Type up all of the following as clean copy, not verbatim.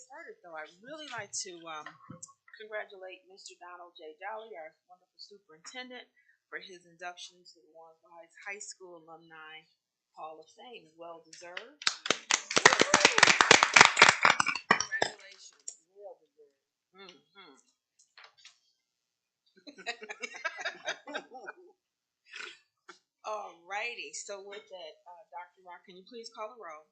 started, though, I'd really like to congratulate Mr. Donald J. Jolly, our wonderful superintendent, for his induction to the Warrensville High School Alumni Hall of Fame. Well deserved. Congratulations. Well deserved. Mm-hmm. All righty. So with that, Dr. Rock, can you please call the roll?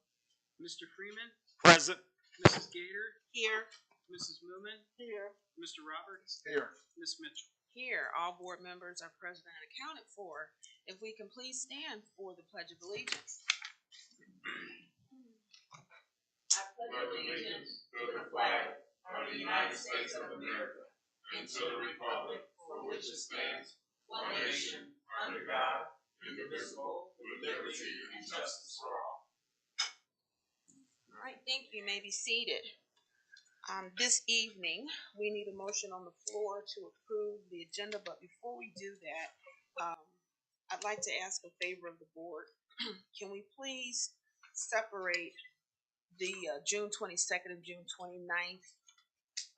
Mr. Freeman? Present. Mrs. Gator? Here. Mrs. Moomin? Here. Mr. Roberts? Here. Ms. Mitchell? Here. All board members are present and accounted for. If we can please stand for the Pledge of Allegiance. I pledge allegiance to the flag of the United States of America and to the republic for which it stands, one nation, under God, indivisible, with liberty and justice for all. All right, thank you. You may be seated. This evening, we need a motion on the floor to approve the agenda, but before we do that, I'd like to ask a favor of the board. Can we please separate the June 22nd and June 29th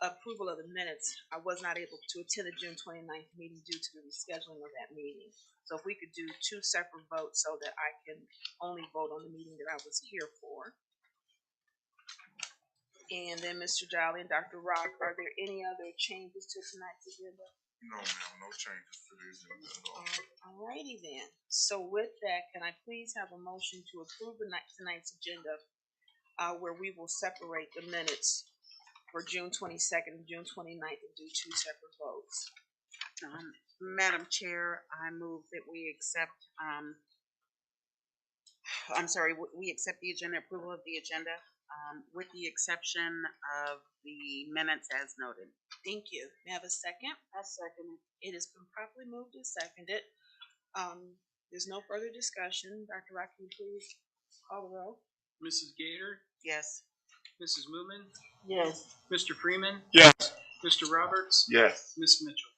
approval of the minutes? I was not able to attend the June 29th meeting due to the rescheduling of that meeting. So if we could do two separate votes so that I can only vote on the meeting that I was here for. And then Mr. Jolly and Dr. Rock, are there any other changes to tonight's agenda? No, ma'am, no changes to the agenda at all. All righty then. So with that, can I please have a motion to approve tonight's agenda where we will separate the minutes for June 22nd and June 29th and do two separate votes? Madam Chair, I move that we accept, we accept the agenda, approval of the agenda, with the exception of the minutes as noted. Thank you. May I have a second? I second it. It has been properly moved and seconded. There's no further discussion. Dr. Rock, can you please call the roll? Mrs. Gator? Yes. Mrs. Moomin? Yes. Mr. Freeman? Yes. Mr. Roberts? Yes. Ms. Mitchell?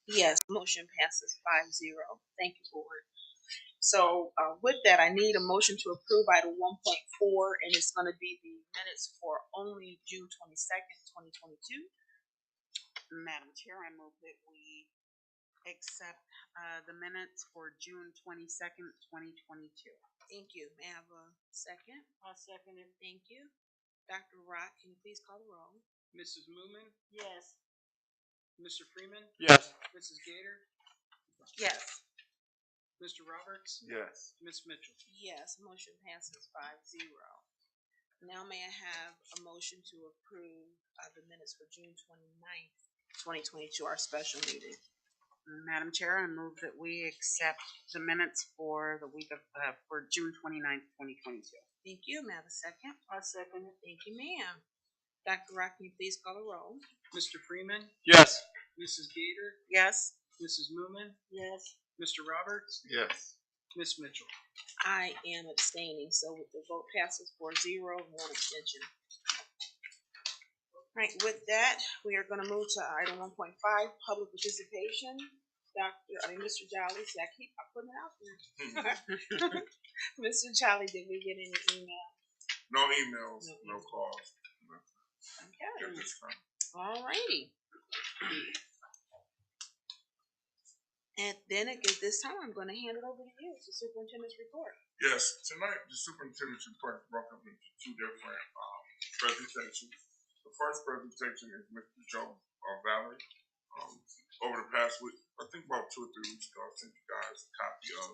Yes. Motion passes 5-0. Thank you, board. So with that, I need a motion to approve item 1.4, and it's going to be the minutes for only June 22nd, 2022. Madam Chair, I move that we accept the minutes for June 22nd, 2022. Thank you. May I have a second? I'll second it. Thank you. Dr. Rock, can you please call the roll? Mrs. Moomin? Yes. Mr. Freeman? Yes. Mrs. Gator? Yes. Mr. Roberts? Yes. Ms. Mitchell? Yes. Motion passes 5-0. Now may I have a motion to approve the minutes for June 29th, 2022, our special meeting? Madam Chair, I move that we accept the minutes for the week of for June 29th, 2022. Thank you. May I have a second? I'll second it. Thank you, ma'am. Dr. Rock, can you please call the roll? Mr. Freeman? Yes. Mrs. Gator? Yes. Mrs. Moomin? Yes. Mr. Roberts? Yes. Ms. Mitchell? I am abstaining, so the vote passes 4-0 and one abstention. Right, with that, we are going to move to item 1.5, public participation. Mr. Jolly, see, I keep putting it out there. Mr. Jolly, did we get any email? No emails, no calls. Okay. At this time. All righty. And then at this time, I'm going to hand it over to you. It's the superintendent's report. Yes, tonight the superintendent's report is broken up into two different presentations. The first presentation is Mr. Joe Valerie. Over the past week, I think about 2 or 3 weeks ago, I sent you guys a copy of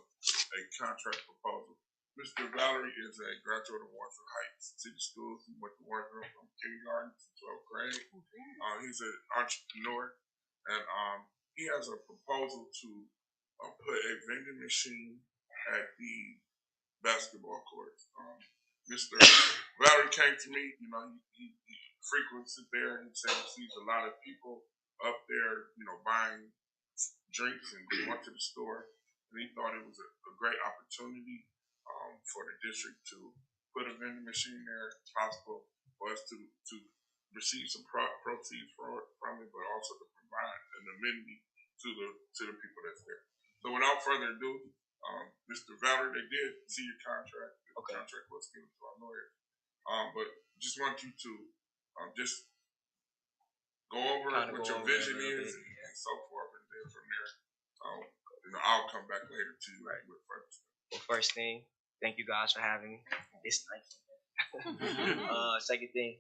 a contract proposal. Mr. Valerie is a graduate of Warrensville Heights City Schools. He went to Warrensville from kindergarten to 12th grade. He's an entrepreneur, and he has a proposal to put a vending machine at the basketball courts. Mr. Valerie came to me. You know, he frequents it there. He said he sees a lot of people up there, you know, buying drinks and going to the store, and he thought it was a great opportunity for the district to put a vending machine there. It's possible for us to receive some proceeds from it, but also to provide an amenity to the people that's there. So without further ado, Mr. Valerie, they did see your contract. The contract was given to our lawyer, but just want you to just go over Kinda what go your over it a vision little is bit, and so forth, and then from there, I'll come back later to you with further stuff. Well, first thing, thank you guys for having me. It's nice. Second thing,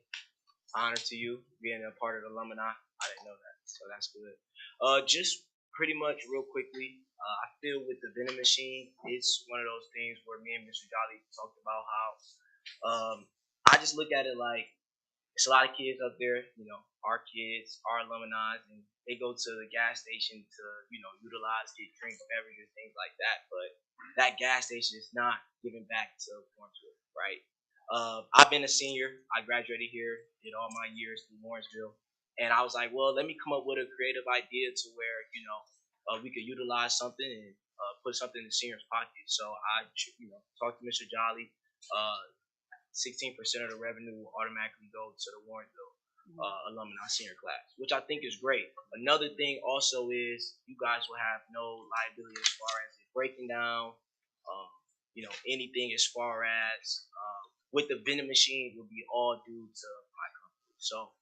honor to you being a part of the alumni. I didn't know that, so that's good. Just pretty much real quickly, I feel with the vending machine, it's one of those things where me and Mr. Jolly talked about how I just look at it like it's a lot of kids up there, our kids, our alumni, and they go to the gas station to, utilize, get drinks, beverages, things like that. But that gas station is not giving back to Warrensville, right? I've been a senior. I graduated here, did all my years through Warrensville. And I was like, well, let me come up with a creative idea to where, we could utilize something and put something in the senior's pocket. So I, talked to Mr. Jolly. 16% of the revenue will automatically go to the Warrensville alumni senior class, which I think is great. Another thing also is you guys will have no liability as far as it breaking down, anything as far as with the vending machine will be all due to my company. So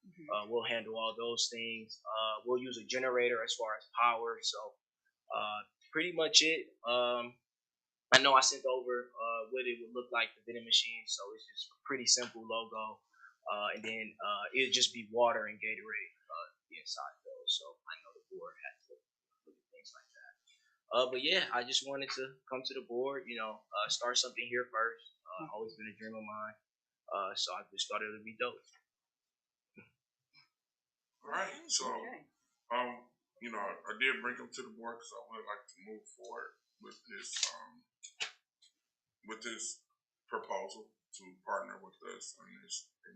we'll handle all those things. We'll use a generator as far as power. So pretty much it. I know I sent over what it would look like, the vending machine, so it's just a pretty simple logo. And then it'll just be water and Gatorade inside those. So I know the board has to look at things like that. But yeah, I just wanted to come to the board, start something here first. Always been a dream of mine. So I just thought it would be dope. All right, so I did bring him to the board because I would like to move forward with this proposal to partner with us in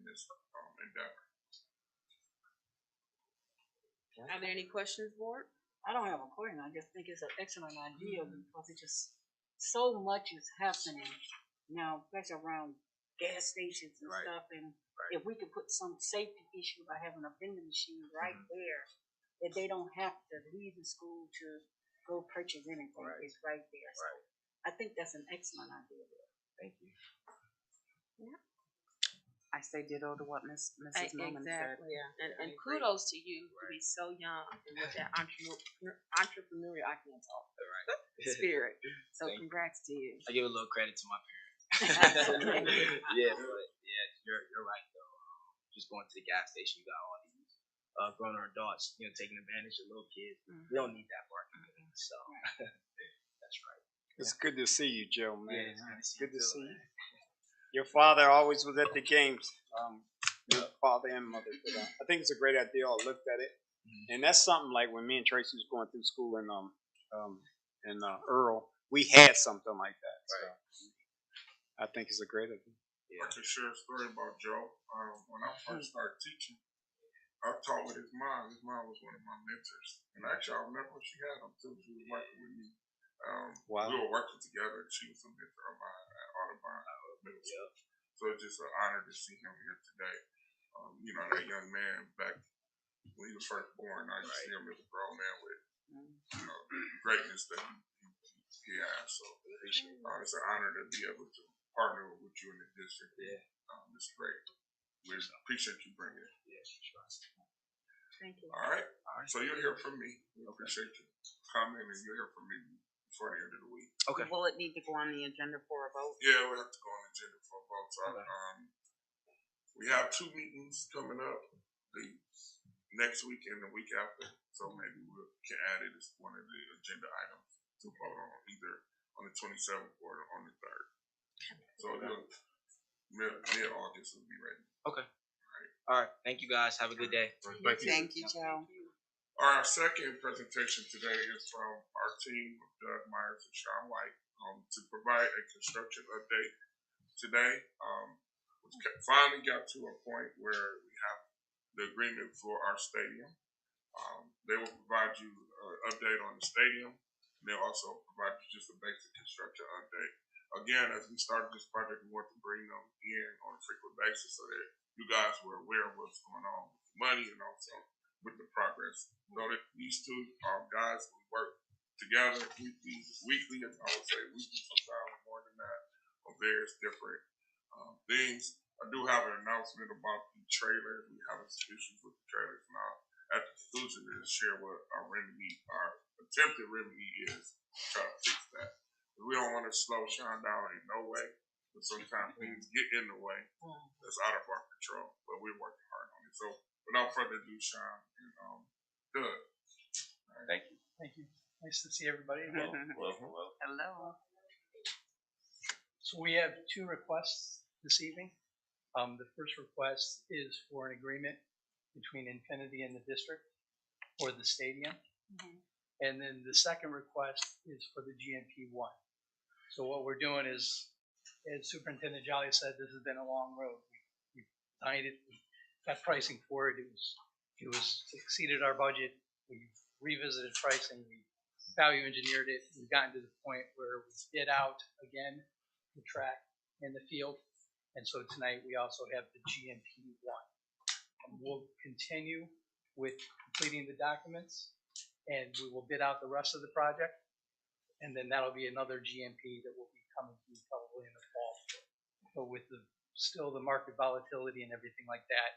this endeavor. Are there any questions, board? I don't have a question. I just think it's an excellent idea because it just so much is happening now, especially around gas stations and stuff. And if we could put some safety issue by having a vending machine right there, that they don't have to leave the school to go purchase anything. It's right there. So I think that's an excellent idea. Thank you. I say ditto to what Mrs. Newman said. Exactly. Yeah. And kudos to you to be so young and with that entrepreneurial, I can't talk. Spirit. So congrats to you. I give a little credit to my parents. Yeah, but yeah, you're right though. Just going to the gas station, you got all these grown adults, taking advantage of little kids. We don't need that part. So that's right. It's good to see you, Joe, man. Yeah, it's good to see you. Your father always was at the games. Your father and mother. But, I think it's a great idea. I looked at it, and that's something like when me and Tracy was going through school in Earl, we had something like that. So I think it's a great idea. I can share a story about Joe. When I first started teaching, I taught with his mom. His mom was one of my mentors, and actually, I remember when she had him too. She was working with me. Wow. We were working together. She was a mentor of mine at Auditorium. So it's just an honor to see him here today. That young man back when he was first born, I just see him as a grown man with the greatness that he has. So it's an honor to be able to partner with you in the district. Yeah. It's great. We appreciate you bringing it. Yeah, sure. Thank you. All right. So you'll hear from me. We appreciate you coming, and you'll hear from me before the end of the week. Okay. Will it need to go on the agenda for a vote? Yeah, we'll have to go on the agenda for a vote. So, we have 2 meetings coming up, the next week and the week after. So maybe we can add it as one of the agenda items to vote on, either on the 27th or on the 3rd. So mid-August will be ready. Okay. All right. Thank you guys. Have a good day. Thank you, Joe. Our second presentation today is from our team of Doug Myers and Sean White to provide a construction update. Today, we finally got to a point where we have the agreement for our stadium. They will provide you an update on the stadium, and they'll also provide you just a basic construction update. Again, as we started this project, we want to bring them in on a frequent basis so that you guys were aware of what's going on with the money and also with the progress. So that these two guys will work together weekly, and I would say weekly, sometimes more than that, on various different things. I do have an announcement about the trailers. We have some issues with the trailers now. At the conclusion of this, share what our attempted remedy is. Try to fix that. We don't want to slow Sean down in no way, but sometimes things get in the way. That's out of our control, but we're working hard on it. So without further ado, Sean, good. Thank you. Thank you. Nice to see everybody. Well. Hello. So we have two requests this evening. The first request is for an agreement between Infinity and the district for the stadium. And then the second request is for the GMP1. So what we're doing is, as Superintendent Jolly said, this has been a long road. We designed it, we got pricing for it. It was exceeded our budget. We revisited pricing. We value engineered it. We've gotten to the point where we bid out again the track and the field. And so tonight we also have the GMP1. We'll continue with completing the documents, and we will bid out the rest of the project. And then that'll be another GMP that will be coming through probably in the fall. But with still the market volatility and everything like that,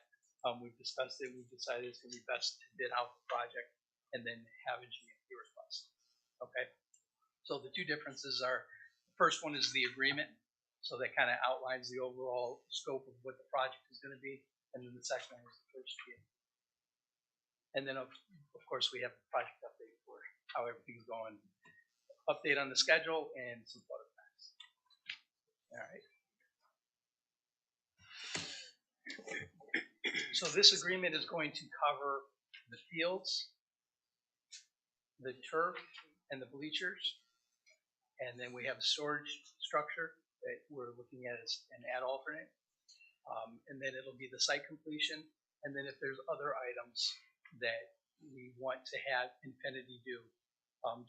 we've discussed it. We've decided it's going to be best to bid out the project and then have a GMP request. Okay. So the two differences are, the first one is the agreement. So that kind of outlines the overall scope of what the project is going to be. And then the second one is the first GMP. And then of course we have the project update for how everything's going. Update on the schedule and some photographs. All right. So this agreement is going to cover the fields, the turf, and the bleachers. And then we have a storage structure that we're looking at as an ad alternate. And then it'll be the site completion. And then if there's other items that we want to have Infinity do.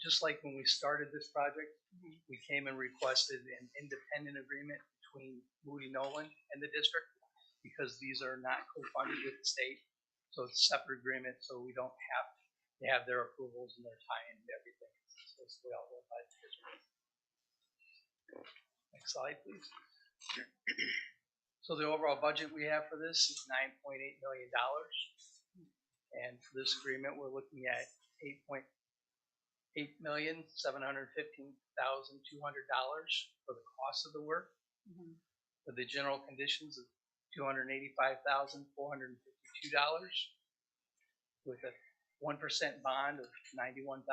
Just like when we started this project, we came and requested an independent agreement between Moody Nolan and the district because these are not co-funded with the state. So it's a separate agreement, so we don't have to have their approvals and their tie-in to everything. So it's all run by the district. Next slide, please. So the overall budget we have for this is $9.8 million. And for this agreement, we're looking at $8,715,200 for the cost of the work. For the general conditions of $285,452 with a 1% bond of $91,767,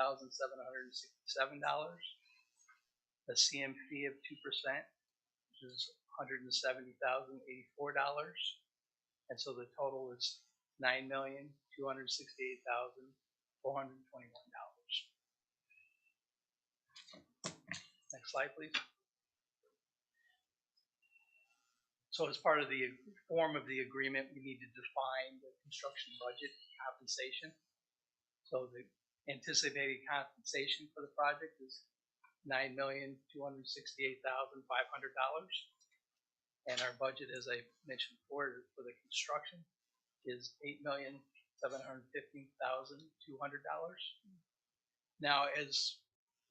a CM fee of 2%, which is $170,084, and so the total is $9,268,421. Next slide, please. So as part of the form of the agreement, we need to define the construction budget compensation. So the anticipated compensation for the project is $9,268,500. And our budget, as I mentioned before, for the construction is $8,715,200. Now, as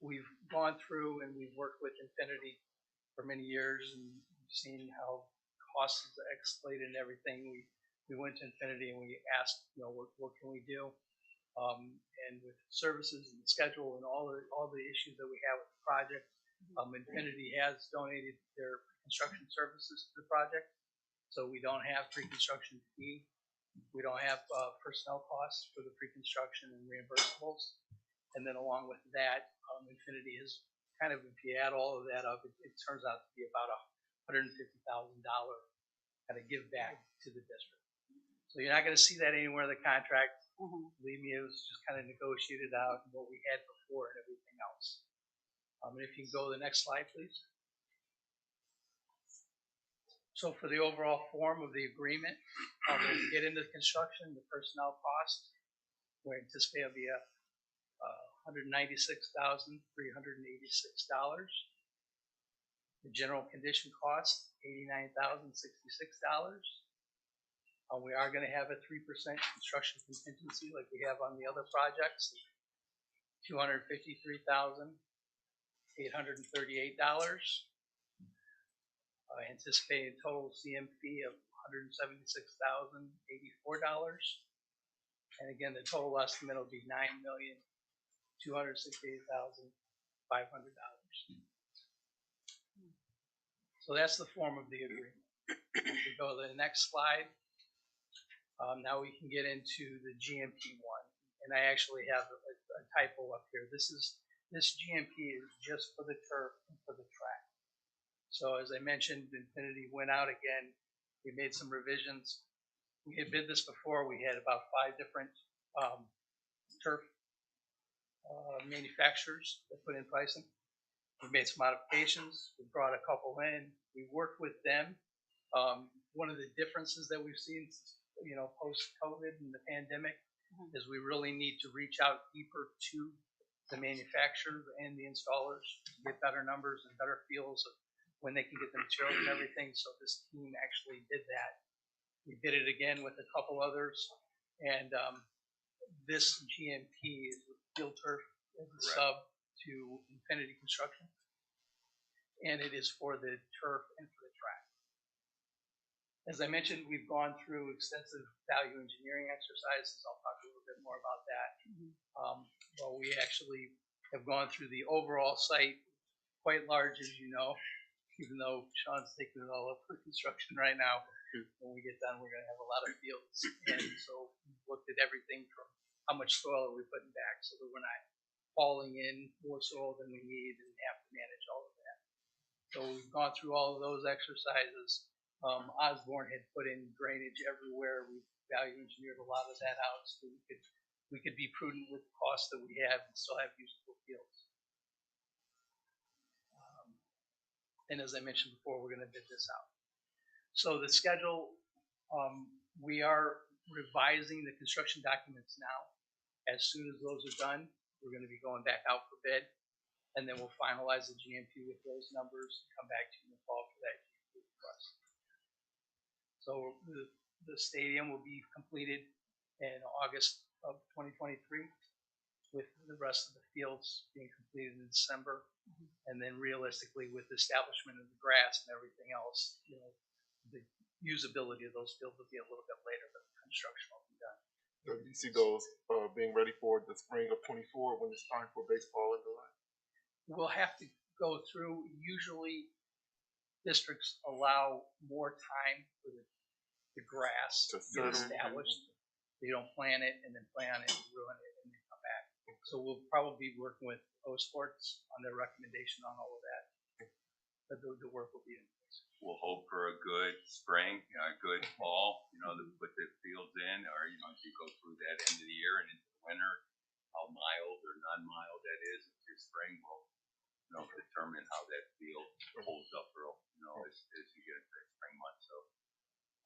we've gone through and we've worked with Infinity for many years and we've seen how costs have escalated and everything, we went to Infinity and we asked, what can we do? And with services and schedule and all the issues that we have with the project, Infinity has donated their construction services to the project. So we don't have pre-construction fee. We don't have personnel costs for the pre-construction and reimbursables. And then along with that, Infinity has kind of, if you add all of that up, it turns out to be about $150,000 kind of give back to the district. So you're not going to see that anywhere in the contract. Believe me, it was just kind of negotiated out and what we had before and everything else. And if you can go to the next slide, please. So for the overall form of the agreement, when we get into construction, the personnel cost, we're anticipating it'll be $196,386. The general condition cost, $89,066. We are going to have a 3% construction contingency like we have on the other projects, $253,838. Anticipated total CMP of $176,084. And again, the total estimate will be $9,268,500. So that's the form of the agreement. If we go to the next slide, now we can get into the GMP one. And I actually have a typo up here. This GMP is just for the turf and for the track. So as I mentioned, Infinity went out again. We made some revisions. We had bid this before. We had about 5 different turf manufacturers that put in pricing. We made some modifications. We brought a couple in. We worked with them. One of the differences that we've seen, post-COVID and the pandemic, is we really need to reach out deeper to the manufacturers and the installers to get better numbers and better feels of when they can get the materials and everything. So this team actually did that. We did it again with a couple others, and this GMP is with Field Turf as a sub to Infinity Construction, and it is for the turf and for the track. As I mentioned, we've gone through extensive value engineering exercises. I'll talk a little bit more about that. Well, we actually have gone through the overall site, quite large, as you know, even though Sean's taking it all up for construction right now. When we get done, we're going to have a lot of fields. And so we've looked at everything from how much soil are we putting back so that we're not hauling in more soil than we need and have to manage all of that. So we've gone through all of those exercises. Osborne had put in drainage everywhere. We value engineered a lot of that out so we could be prudent with the costs that we have and still have usable fields. And as I mentioned before, we're going to bid this out. So the schedule, we are revising the construction documents now. As soon as those are done, we're going to be going back out for bid, and then we'll finalize the GMP with those numbers and come back to you in the fall for that GMP request. So the stadium will be completed in August of 2023, with the rest of the fields being completed in December. And then realistically, with the establishment of the grass and everything else, the usability of those fields will be a little bit later, but the construction will be done. So do you see those being ready for the spring of '24 when it's time for baseball in July? We'll have to go through. Usually, districts allow more time for the grass to get established. They don't plant it and then plant it and ruin it and then come back. So we'll probably be working with O Sports on their recommendation on all of that. But the work will be in place. We'll hope for a good spring, a good fall, to put the fields in, or, as you go through that end of the year and into the winter, how mild or non-mild that is into spring will, determine how that field holds up real, as you get into the spring months. So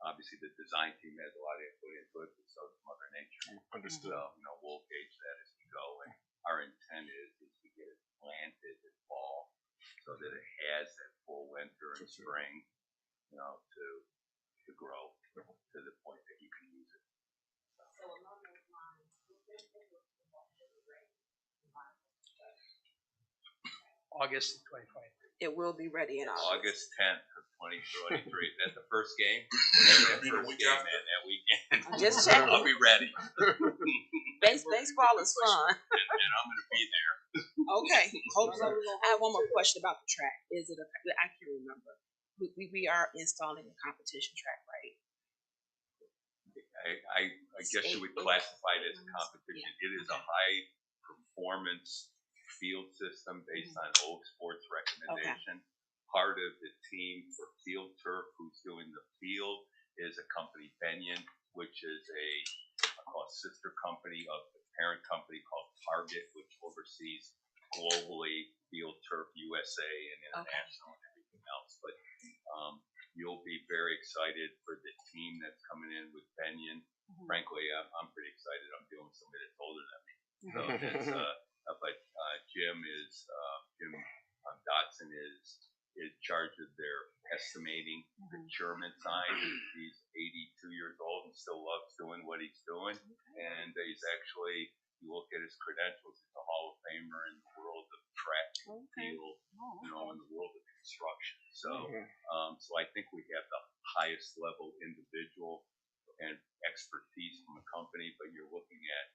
obviously the design team has a lot of input into it, but so does Mother Nature. Understood. So, we'll gauge that as we go. And our intent is to get it planted in fall so that it has that full winter and spring, to grow to the point that you can use it. August of 2023. It will be ready in August 10th of 2023. That's the first game. That first game, man, that weekend. Just checking. I'll be ready. Baseball is fun. And I'm going to be there. Okay. I have one more question about the track. I can't remember. We are installing a competition track, right? I guess you would classify it as a competition. Yeah. It is a high performance field system based on Oak Sports recommendation. Okay. Part of the team for Field Turf, who's doing the field, is a company, Benyon, which is a sister company of the parent company called Target, which oversees globally Field Turf USA and international and everything else. But you'll be very excited for the team that's coming in with Benyon. Frankly, I'm pretty excited. I'm dealing with somebody that's older than me. So it's, but Jim Dotson is in charge of their estimating procurement side. He's 82 years old and still loves doing what he's doing. And he's actually you look at his credentials, he's a Hall of Famer in the world of track and field, you know, in the world of construction. So, so I think we have the highest level individual and expertise from a company, but you're looking at,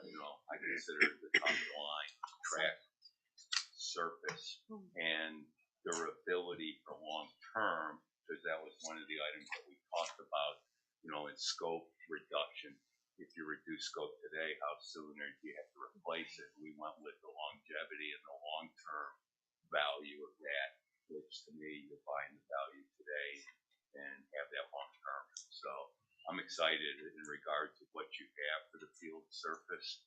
you know, I consider the top of the line track, surface, and durability for long term, because that was one of the items that we talked about, you know, in scope reduction. If you reduce scope today, how soon do you have to replace it? We went with the longevity and the long term value of that, which to me, you're buying the value today and have that long term. So I'm excited in regard to what you have for the field surface.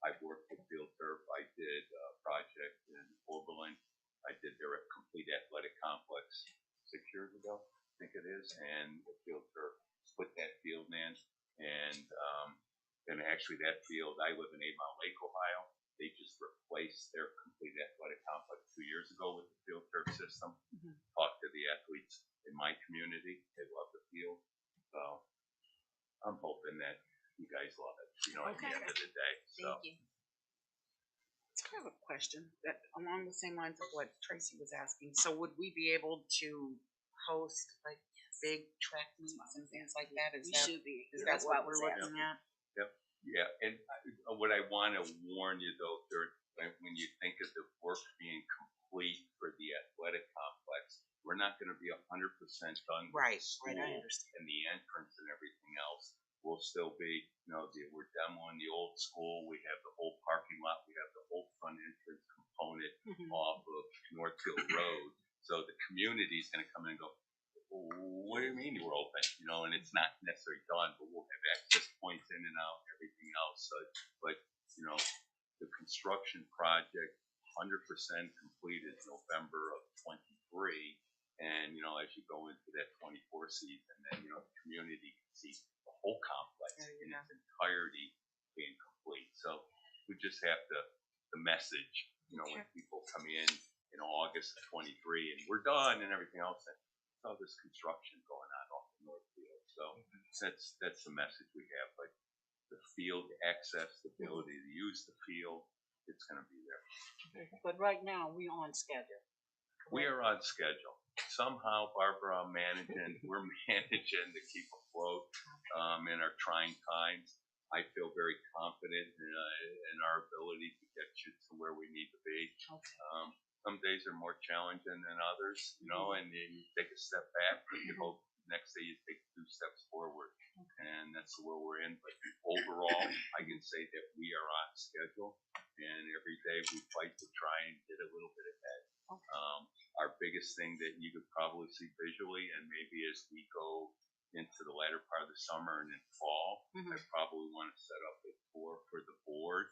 I've worked with Field Turf. I did a project in Oberlin. I did their complete athletic complex 6 years ago, I think it is, and the Field Turf split that field in. And actually that field, I live in 8 Mile Lake, Ohio. They just replaced their complete athletic complex 2 years ago with the Field Turf system. Talked to the athletes in my community. They love the field. So I'm hoping that you guys love it, you know, at the end of the day. So. Thank you. I have a question that along the same lines of what Tracy was asking. So would we be able to host like big track meets and things like that? Is that what we're looking at? Yep. Yeah. And what I want to warn you though, when you think of the work being complete for the athletic complex, we're not going to be 100% done with the school I understand. and the entrance and everything else. We'll still be, you know, we're demoing the old school. We have the whole parking lot. We have the whole front entrance component off of Northfield Road. So the community is going to come in and go, what do you mean you were open? You know, and it's not necessarily done, but we'll have access points in and out, everything else. So, but, you know, the construction project 100% completed November of 23. And, you know, as you go into that 24 season, then, you know, the community can see the whole complex in its entirety being complete. So we just have the message, you know, when people come in August of 23 and we're done and everything else, and all this construction going on off the Northfield. So that's the message we have. Like the field access, the ability to use the field, it's going to be there. But right now, we're on schedule. We are on schedule. Somehow, Barbara, we're managing to keep afloat in our trying times. I feel very confident in our ability to get you to where we need to be. Some days are more challenging than others, you know, and then you take a step back, but you hope next day you take 2 steps forward. And that's where we're in. But overall, I can say that we are on schedule, and every day we fight to try and get a little bit ahead. Our biggest thing that you could probably see visually, and maybe as we go into the latter part of the summer and in fall, I probably want to set up a tour for the board,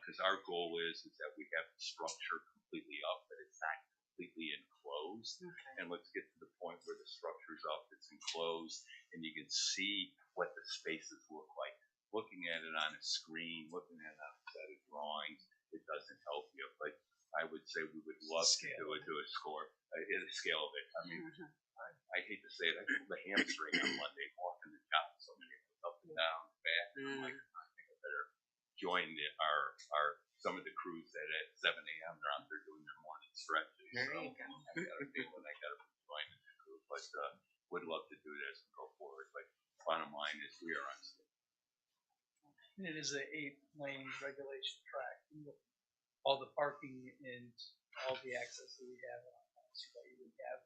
because our goal is that we have the structure completely up, but it's not completely enclosed. And let's get to the point where the structure's up, it's enclosed, and you can see what the spaces look like. Looking at it on a screen, looking at it on a set of drawings, it doesn't help you. But I would say we would love to do a score, hit a scale of it. I mean, I hate to say it, I pulled a hamstring on Monday walking the job, so many up and down, back. And I'm like, I think I better join some of the crews that at 7 a.m. they're out there doing their morning stretches. There you go. I got a feeling I got to join the crew, but would love to do this and go forward. But bottom line is we are on schedule. It is an 8-lane regulation track. All the parking and all the access that we have, so that you would have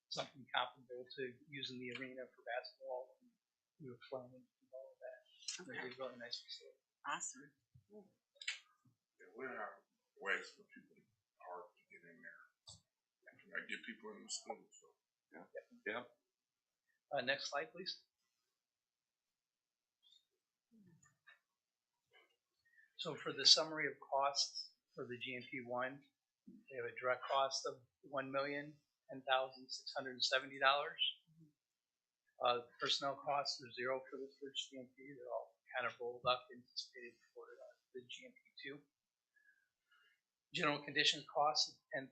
something comparable to using the arena for basketball and we were playing and all of that. It's a really nice facility. Awesome. Yeah, we're out ways for people to park to get in there. I get people in the school, so. Yeah. Next slide, please. So for the summary of costs for the GMP1, we have a direct cost of $1,010,670. Personnel costs are $0 for the first GMP. They're all kind of rolled up, anticipated for the GMP2. General condition costs of $10,007.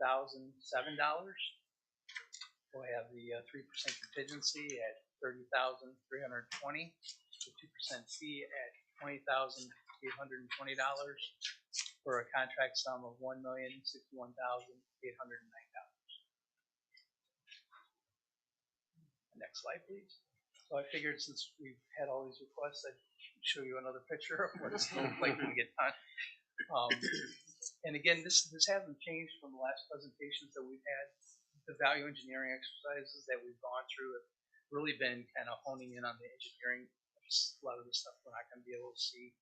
We'll have the 3% contingency at $30,320. The 2% fee at $20,320. for a contract sum of $1,061,809. Next slide, please. So I figured since we've had all these requests, I'd show you another picture of what it's going to look like when we get done. And again, this hasn't changed from the last presentations that we've had. The value engineering exercises that we've gone through have really been kind of honing in on the engineering. A lot of the stuff we're not going to be able to see.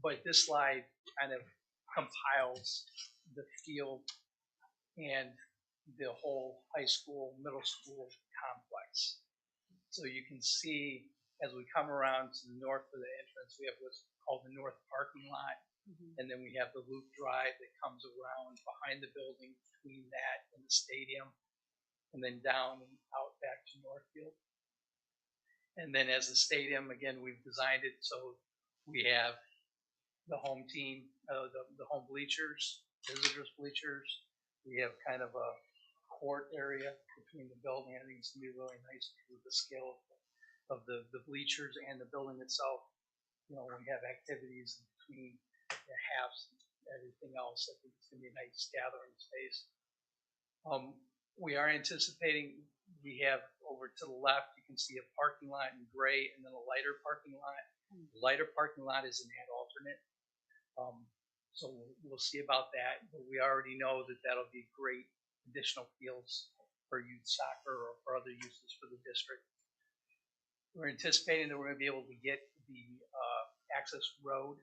But this slide kind of compiles the field and the whole high school, middle school complex. So you can see as we come around to the north of the entrance, we have what's called the north parking lot. And then we have the loop drive that comes around behind the building between that and the stadium, and then down and out back to Northfield. And then as the stadium, again, we've designed it so we have the home team, the home bleachers, visitors bleachers. We have kind of a court area between the building. I think it's going to be really nice because of the scale of the bleachers and the building itself. You know, we have activities in between the halves and everything else. I think it's going to be a nice gathering space. We are anticipating, we have over to the left, you can see a parking lot in gray and then a lighter parking lot. The lighter parking lot is an ad alternate. So we'll see about that, but we already know that that'll be great additional fields for youth soccer or for other uses for the district. We're anticipating that we're going to be able to get the access road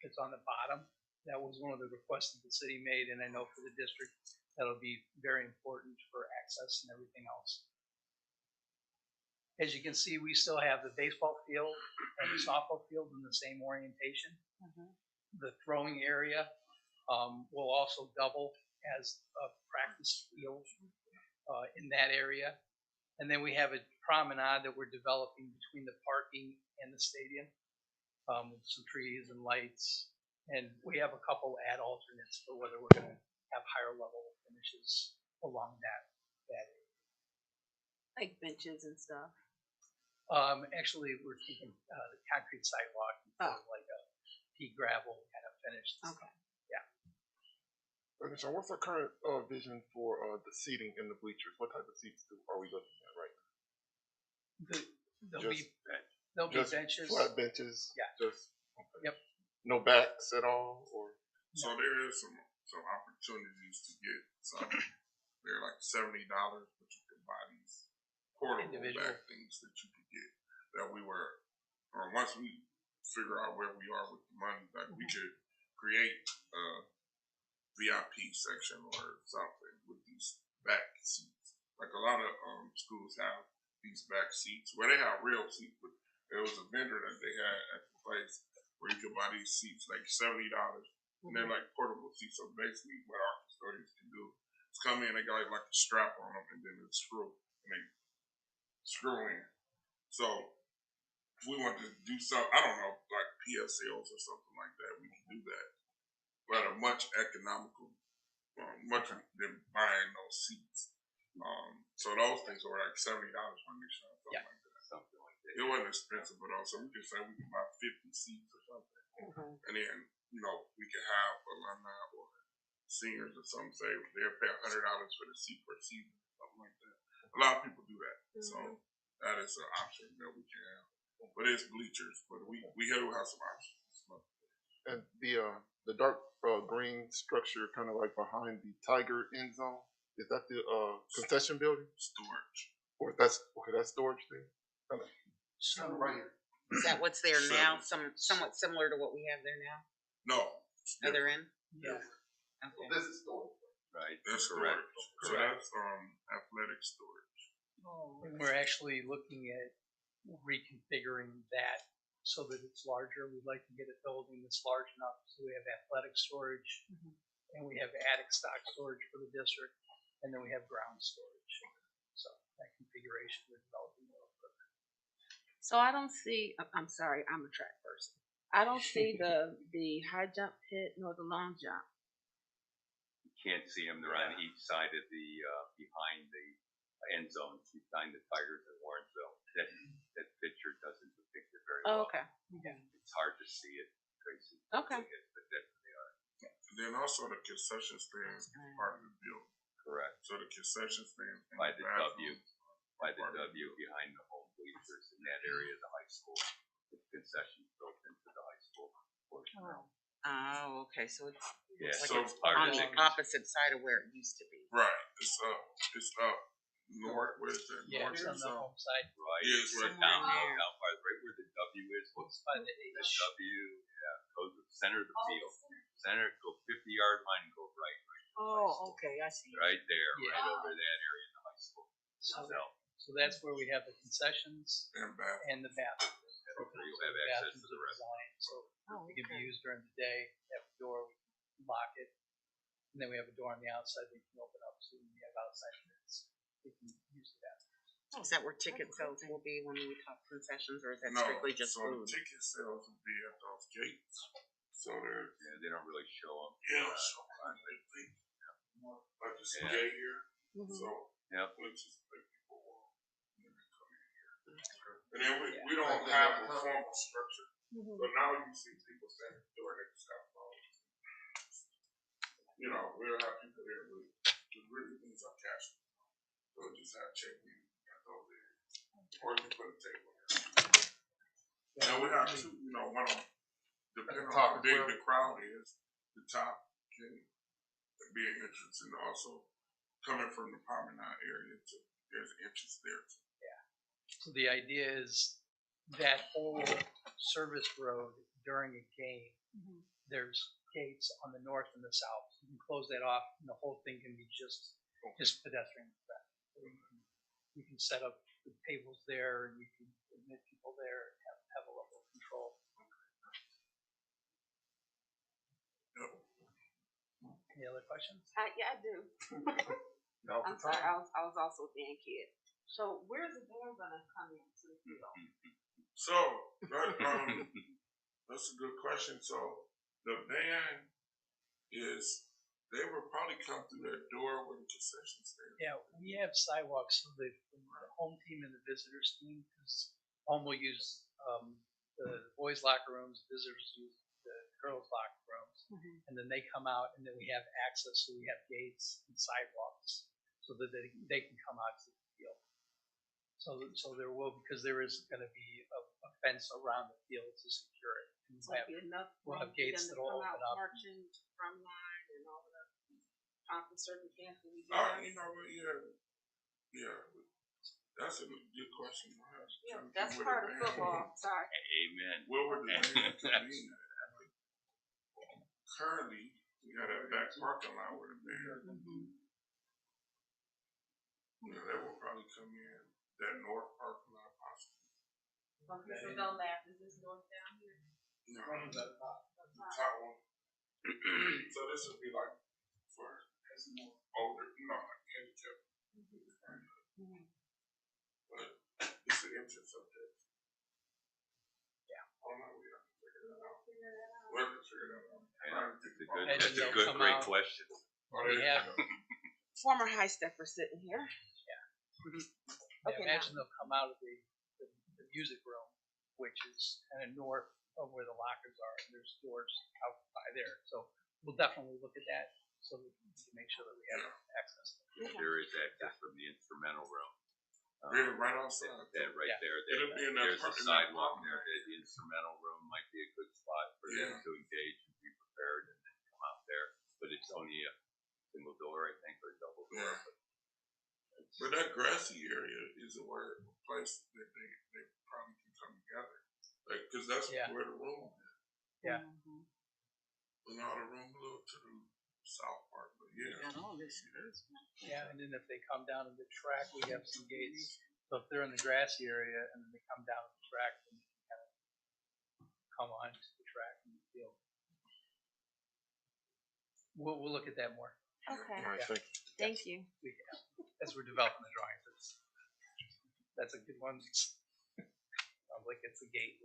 that's on the bottom. That was one of the requests that the city made, and I know for the district that'll be very important for access and everything else. As you can see, we still have the baseball field and the softball field in the same orientation. The throwing area will also double as a practice field in that area. And then we have a promenade that we're developing between the parking and the stadium with some trees and lights. And we have a couple ad alternates for whether we're going to have higher level finishes along that area. Like benches and stuff. Actually, we're thinking the concrete sidewalk, like a pea gravel kind of finish. Okay. Yeah. Okay, so what's our current vision for the seating in the bleachers? What type of seats are we looking at right now? There'll be benches. Flat benches. Yeah. Just okay. Yep. No backs at all, or So there is some opportunities to get some. They're like $70, but you can buy these portable Individual back things that you can get. That we were, once we figure out where we are with the money, like we could create a VIP section or something with these back seats. Like a lot of schools have these back seats where they have real seats, but there was a vendor that they had at the place where you could buy these seats like $70, and they're like portable seats. So basically, what our custodians can do is come in, they got like a strap on them, and then it's screw, and they screw in. So if we want to do something, I don't know, like PSLs or something like that, we can do that, but a much economical, much than buying those seats. So those things were like $70 when they shot something like that. Something like that. It wasn't expensive, but also we could say we can buy 50 seats or something, and then we could have alumni or seniors or something say they'll pay $100 for the seat per season, something like that. A lot of people do that, so that is an option that we can have. But it's bleachers, but we do have some options. and the dark green structure, kind of like behind the Tiger end zone. Is that the concession building? Storage. Or that's storage thing? So Right here. Is that what's there now? Somewhat similar to what we have there now? No. Other end? yeah. Okay. This is storage. Right. That's Correct. storage. So that's athletic storage. And we're actually looking at reconfiguring that so that it's larger. We'd like to get a building that's large enough so we have athletic storage and we have attic stock storage for the district, and then we have ground storage. So that configuration we're developing a little further. So I don't see, I'm sorry, I'm a track person. I don't see the high jump pit nor the long jump. You can't see them. They're on each side of the behind the end zone, behind the Tigers in Warrensville. That picture doesn't depict it very well. Oh, okay. Yeah. It's hard to see it. Tracy. Okay. But they are. And then also the concession stands is part of the building. Correct. So the concession stands in By the W, bathrooms are by the part of W behind the home bleachers in that area of the high school. The concessions built into the high school portion. Oh, okay, so it's Yeah, like so it's part on of the it. opposite side of where it used to be. Right. It's up north. Where's that? Yeah, North it's or on the south? home side. Right. Yeah, it's right down, Somewhere there. down by right where the W is. It's by the The H. W, yeah, goes to the center of the field. Center, go 50-yard line and go right. Oh, okay, I see. Right there, Yeah. right over that area in the high school. So, So, so that's where we have the concessions And bathroom. and the bathroom. where you'll So have the access to bathrooms the are rest. designed So Oh, it can be okay. used during the day, have a door, we can lock it. And then we have a door on the outside we can open up so we have outside units. We can use the bathroom. Is that where ticket sales will be when we talk concessions, or is that No, strictly just so food? the ticket sales will be at those gates. So they're Yeah, they don't really show them. so like this Yeah. gate here. Mhm. So Yep. let's just make people walk when they come in here. And then we don't have a formal structure. Mhm. But now you see people standing at the door, they just have phones. You know, we'll have people there with really things are cash. So we'll just have checking at those areas. Or you can put a table there. And we have two, one on, depending on how big the crowd is, the top can be an entrance, and also coming from the promenade area too. There's an entrance there too. So the idea is that whole service road during a game, there's gates on the north and the south. You can close that off and the whole thing can be just pedestrian traffic. So you can set up the tables there and you can admit people there and have a level of control. Any other questions? Yeah, I do. I'm sorry, I was also a band kid. So where's the band gonna come into the field? So that's a good question. So the band they will probably come through that door where the concession stand. Yeah, we have sidewalks so the home team and the visitors team, because home will use the boys' locker rooms, visitors use the girls' locker rooms, and then they come out and then we have access, so we have gates and sidewalks so that they can come out to the field. So there will, because there is going to be a fence around the field to secure it. And So it'll be enough we'll have room for gates them to that'll come out open up. marching from line and all of the proper circumstances we do. You know what? Yeah. That's a good question. Yeah, that's part of football. Sorry. Amen. Where would the band convene at? Currently, we got that back parking lot where the band. They will probably come in that north parking lot possibly. Okay, so don't laugh. Is this north down here? No, the top one. So this would be like for older, like handicapped. But it's the entrance up there. Yeah. I don't know. We have to figure that out. We have to figure that out. That's a good, great question. We have, Former high stepper sitting here. Okay, imagine they'll come out of the music room, which is kind of north of where the lockers are, and there's doors out by there. So we'll definitely look at that so we can make sure that we have access. There is access from the instrumental room. Right outside. Right Yeah. there. It'll be in that There's a parking sidewalk lot. there. The instrumental room might be a good spot for them to engage and be prepared and then come out there. But it's only a single door, I think, or a double door. Yeah. But that grassy area is a place that they probably can come together. Like, cause that's where the room is. Yeah. And all the room a little to the south part, but yeah. Got all this. Yeah, and then if they come down to the track, we have some gates. So if they're in the grassy area and then they come down the track, then they can kind of come onto the track and the field. We'll look at that more. Okay. All right, Thank you. As we're developing the drawings. That's a good one. Sounds like it's a gate.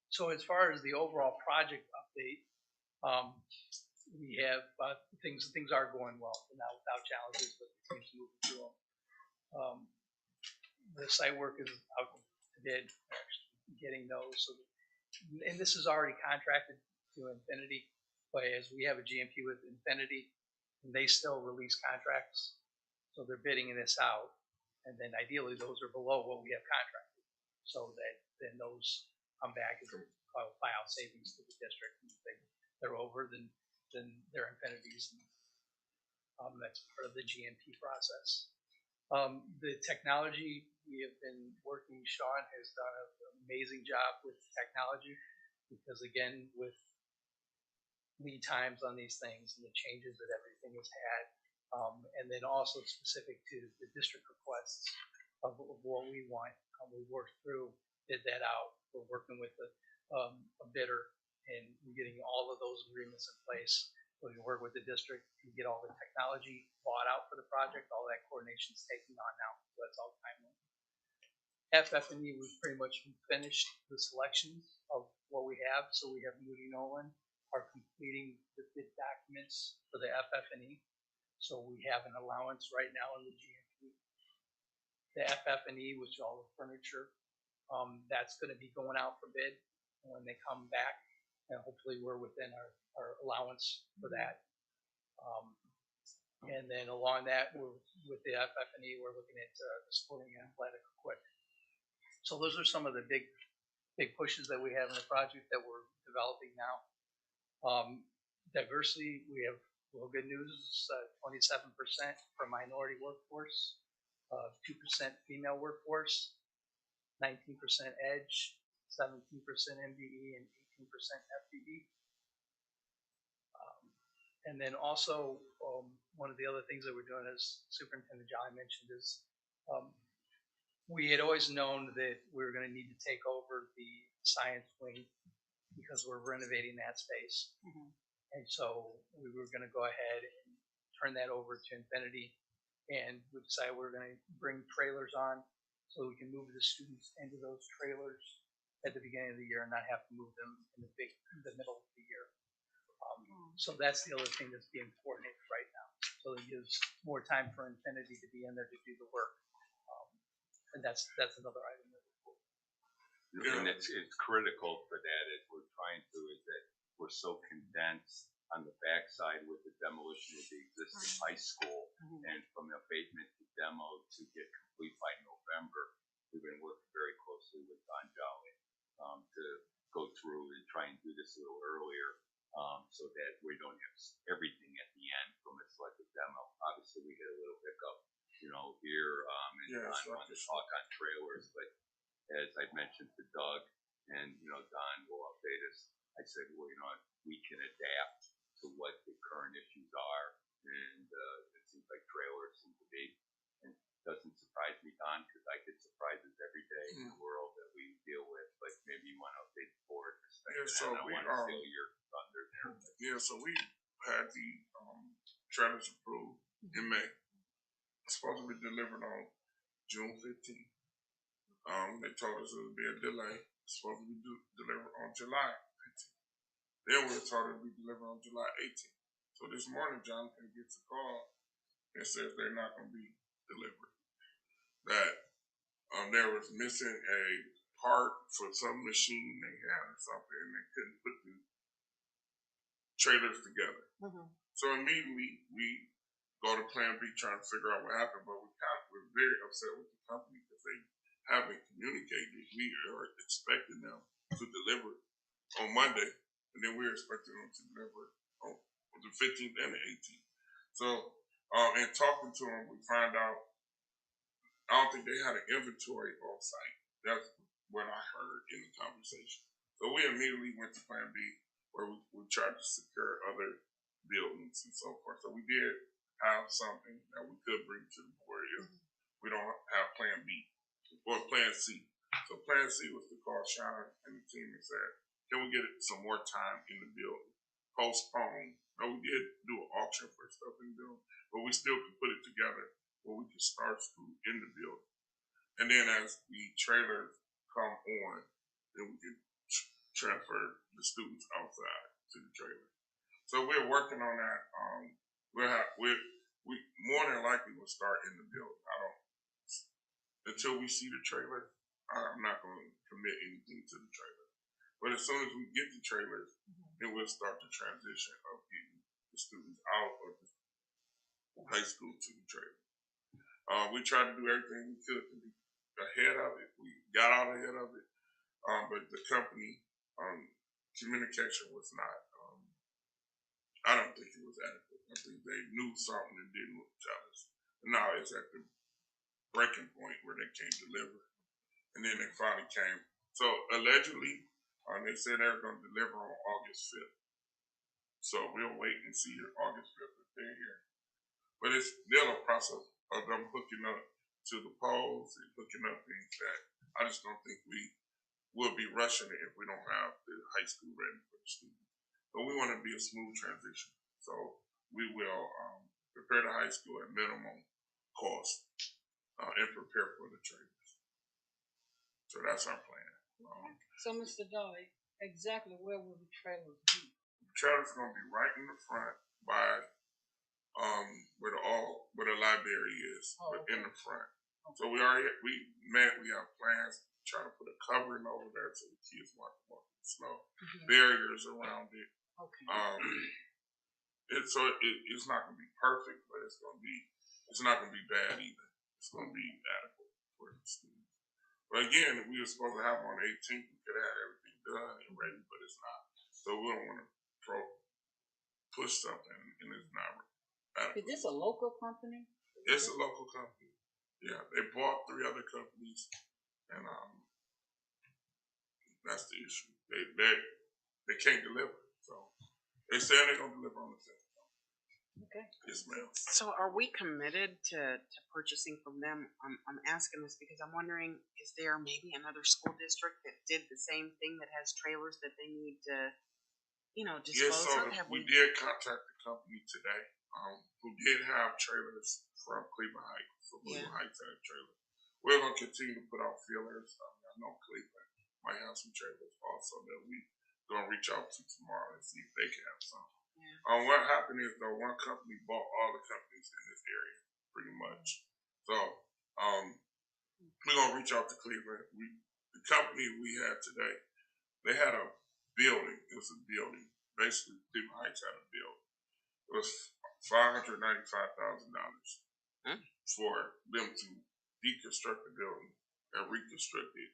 So as far as the overall project update, we have things are going well now without challenges, but things moving through them. the site work is out to bid, actually getting those. So, and this is already contracted to Infinity, but as we have a GMP with Infinity, and they still release contracts, so they're bidding this out, and then ideally those are below what we have contracted, so that then those come back and file savings to the district. And if they're over, then they're Infinities. That's part of the GMP process. The technology, we have been working, Sean has done an amazing job with technology, because again, with lead times on these things and the changes that everything has had, and then also specific to the district requests of what we want, we worked through, bid that out. We're working with a bidder and getting all of those agreements in place. So we can work with the district and get all the technology bought out for the project. All that coordination is taking on now. So that's all timely. FF&E, we've pretty much finished the selections of what we have. So we have Moody Nolan are completing the bid documents for the FF&E. So we have an allowance right now in the GMP. The FF&E, which is all the furniture, that's going to be going out for bid when they come back, and hopefully we're within our allowance for that. And then along that, with the FF&E, we're looking at sporting and athletic equipment. So those are some of the big pushes that we have in the project that we're developing now. Diversity, we have good news, 27% for minority workforce, 2% female workforce, 19% edge, 17% MBE, and 18% FDE. And then also, one of the other things that we're doing, as Superintendent John mentioned, is we had always known that we were going to need to take over the science wing because we're renovating that space. Mm-hmm. And so we were going to go ahead and turn that over to Infinity, and we decided we were going to bring trailers on so we can move the students into those trailers at the beginning of the year and not have to move them in the middle of the year. So that's the other thing that's being coordinated right now. So it gives more time for Infinity to be in there to do the work. And that's another item that we're doing. And it's critical for that, is we're trying to, is that we're so condensed on the backside with the demolition of the existing high school, and from abatement to demo to get complete by November. We've been working very closely with Don Jolly to go through and try and do this a little earlier, so that we don't have everything at the end from a selective demo. Obviously, we hit a little hiccup, here, and Don wanted to talk on trailers, but as I mentioned to Doug, and Don will update us, I said, well, we can adapt to what the current issues are, and it seems like trailers seem to be, and it doesn't surprise me, Don, because I get surprises every day in the world that we deal with, but maybe you want to update the board. So I want to steal your thunder there. Yeah, so we had the trailers approved in May. It's supposed to be delivered on June 15th. They told us it would be a delay. It's supposed to be delivered on July 15th. Then we were told it would be delivered on July 18th. So this morning, Jonathan gets a call and says they're not going to be delivered. That there was missing a part for some machine they had or something, and they couldn't put the trailers together. Mm-hmm. So immediately we go to Plan B trying to figure out what happened, but we're very upset with the company because they haven't communicated. We are expecting them to deliver on Monday, and then we're expecting them to deliver on the 15th and the 18th. So, in talking to them, we find out I don't think they had an inventory on site. That's what I heard in the conversation. So we immediately went to Plan B, where we tried to secure other buildings and so forth. So we did have something that we could bring to the board if we don't have Plan B or Plan C. So Plan C was to call Sean and the team and said, can we get some more time in the building? Postpone. Now, we did do an auction for stuff in the building, but we still could put it together where we could start school in the building. And then as the trailers come on, then we can transfer the students outside to the trailer. So we're working on that. We more than likely will start in the building. until we see the trailer, I'm not going to commit anything to the trailer. But as soon as we get the trailers, then we'll start the transition of getting the students out of the high school to the trailer. We tried to do everything we could to be ahead of it. We got out ahead of it, but the company communication was not. I don't think it was adequate. I think they knew something and didn't tell us. Now it's at the breaking point where they can't deliver, and then they finally came. So allegedly, they said they were going to deliver on August 5th. So we'll wait and see August 5th if they're here. But it's still a process of them hooking up to the poles and hooking up things that I just don't think we will be rushing it if we don't have the high school ready for the students. But we want to be a smooth transition. So we will prepare the high school at minimum cost and prepare for the trailers. So that's our plan. So, Mr. Dolly, exactly where will the trailers be? The trailer's going to be right in the front by where the library is, but in the front. So we have plans to try to put a covering over there so the kids won't walk in the snow. Barriers around it. Okay. It's not going to be perfect, but it's not going to be bad either. It's going to be adequate for the students. But again, we were supposed to have on the 18th. We could have everything done and ready, but it's not. So we don't want to push something and it's not adequate. Is this a local company? It's a local company. Yeah, they bought 3 other companies, and that's the issue. They can't deliver. So they say they're gonna deliver on the 5th. Okay. Yes, ma'am. So are we committed to purchasing from them? I'm asking this because I'm wondering, is there maybe another school district that did the same thing that has trailers that they need to, Yes, dispose so of? Have we did contact the company today, who did have trailers from Cleveland Heights. So Cleveland Heights had trailers. We're gonna continue to put out feelers. I know Cleveland might have some trailers also that we're gonna reach out to tomorrow and see if they can have some. What happened is though, one company bought all the companies in this area, pretty much. So we're gonna reach out to Cleveland. The company we had today, they had a building. It was a building. Basically, Cleveland Heights had a building. It was $595,000 for them to deconstruct the building and reconstruct it,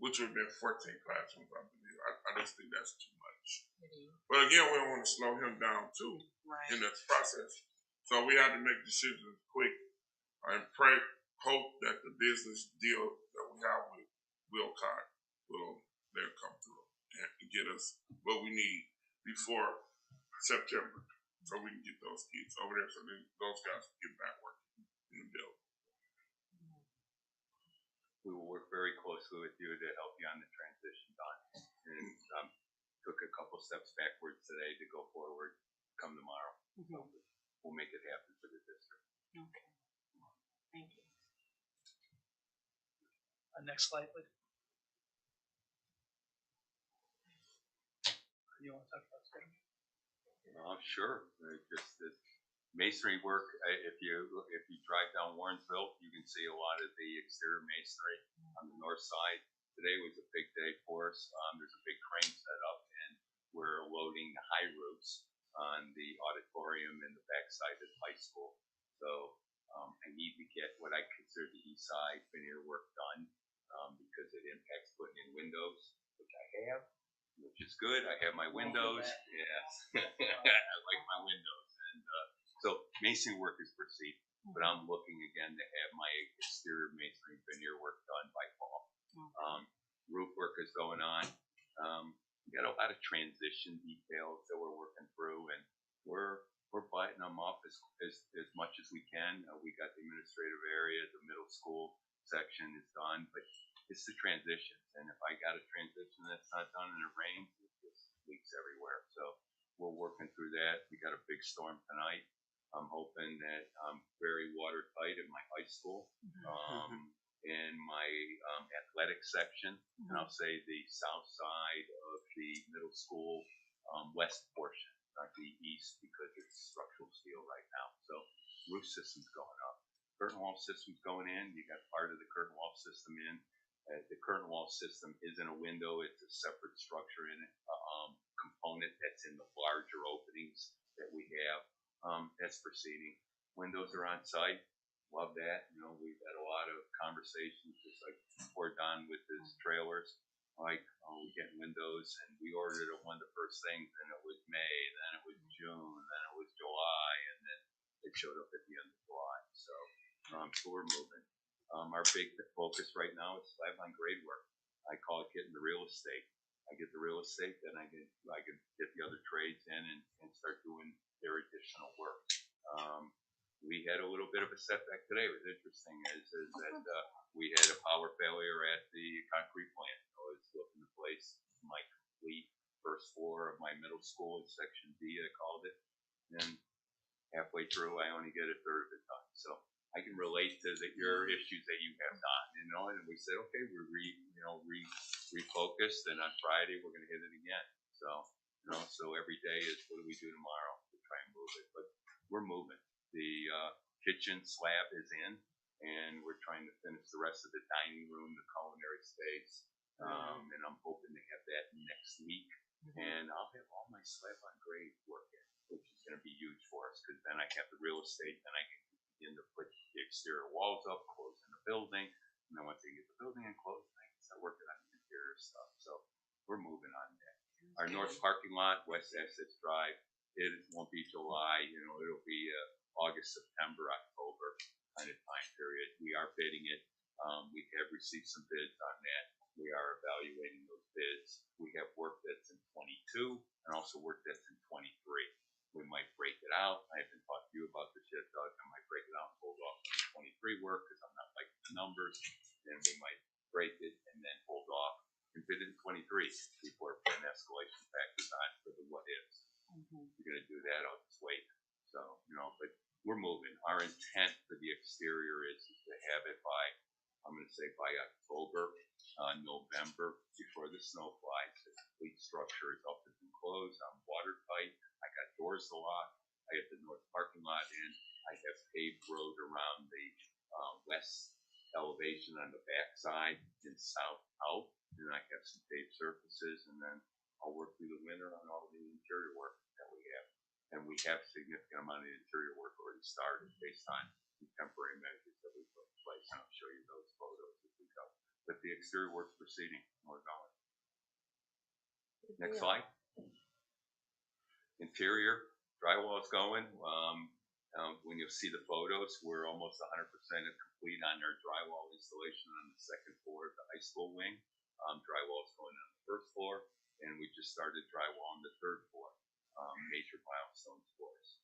which would have been 14 classrooms, I believe. I just think that's too much. But again, we don't want to slow him down too in this process. So we had to make decisions quick and hope that the business deal that we have with Wilcott they'll come through and get us what we need before September, so we can get those kids over there, so those guys can get back working in the building. We will work very closely with you to help you on the transition, Don. And took a couple steps backwards today to go forward come tomorrow. So we'll make it happen for the district. Okay. Thank you. Next slide, please. You want to talk about that? Sure. Just this masonry work. If you drive down Warrensville, you can see a lot of the exterior masonry on the north side. Today was a big day for us. There's a big crane set up, and we're loading the high roofs on the auditorium and the backside of the high school. So I need to get what I consider the east side veneer work done because it impacts putting in windows, which I have, which is good. I have my windows. Yes, I like my windows. And so masonry work is proceeding, but I'm looking again to have my exterior masonry veneer work done by fall. Roof work is going on. We got a lot of transition details that we're working through, and we're biting them up as much as we can. We got the administrative area, the middle school section is done, but it's the transitions. And if I got a transition that's not done in the rain, it just leaks everywhere. So we're working through that. We got a big storm tonight. I'm hoping that I'm very watertight in my high school, in my athletic section, and I'll say the south side of the middle school west portion, not the east, because it's structural steel right now. So roof system's going up. curtain wall systems going in. You got part of the curtain wall system in. The curtain wall system isn't a window; it's a separate structure in it, component that's in the larger openings that we have. That's proceeding. Windows are on site. Love that. You know, we've had a lot of conversations, just like before Don with his trailers. Like, we get windows, and we ordered it one of the first things, and it was May, then it was June, then it was July, and then it showed up at the end of July. So we're moving. Our big focus right now is slab on grade work. I call it getting the real estate. I get the real estate, then I can get the other trades in and start doing their additional work. We had a little bit of a setback today. It was interesting is that we had a power failure at the concrete plant. I was looking to place my complete first floor of my middle school in section D, I called it. And halfway through, I only get a third of it done. So I can relate to your issues that you have done, you know. And we said, okay, we're refocused, and on Friday we're going to hit it again. So so every day is what do we do tomorrow to try and move it, but we're moving. The kitchen slab is in, and we're trying to finish the rest of the dining room, the culinary space, and I'm hoping to have that next week. And I'll have all my slab on grade work in, which is going to be huge for us because then I have the real estate, and I can begin to put the exterior walls up, closing the building, and then once I get the building enclosed, I can start working on the interior stuff. So we're moving on that. Our north parking lot, West Essex Drive, it won't be July, you know, it'll be August, September, October kind of time period. We are bidding it. We have received some bids on that. We are evaluating those bids. We have work that's in 22 and also work that's in 23. We might break it out. I haven't talked to you about this yet, Doug. I might break it out and hold off on the 23 work because I'm not liking the numbers. Then we might break it and then hold off and bid it in 23 before putting escalation factors on for the what ifs. You're going to do that, I'll just wait. So, you know, but we're moving. Our intent for the exterior is to have it by, I'm going to say by October, November, before the snow flies. The complete structure is up and enclosed. I'm watertight. I got doors to lock. I have the north parking lot in. I have paved road around the west elevation on the back side and south out. And I have some paved surfaces, and then I'll work through the winter on all the interior work that we have. And we have a significant amount of interior work already started based on the temporary measures that we put in place. And I'll show you those photos as we go. But the exterior work's proceeding. We're going. Next slide. Interior drywall is going. When you'll see the photos, we're almost 100% complete on our drywall installation on the second floor of the high school wing. Drywall is going on the first floor, and we just started drywall on the third floor. Major milestones for us.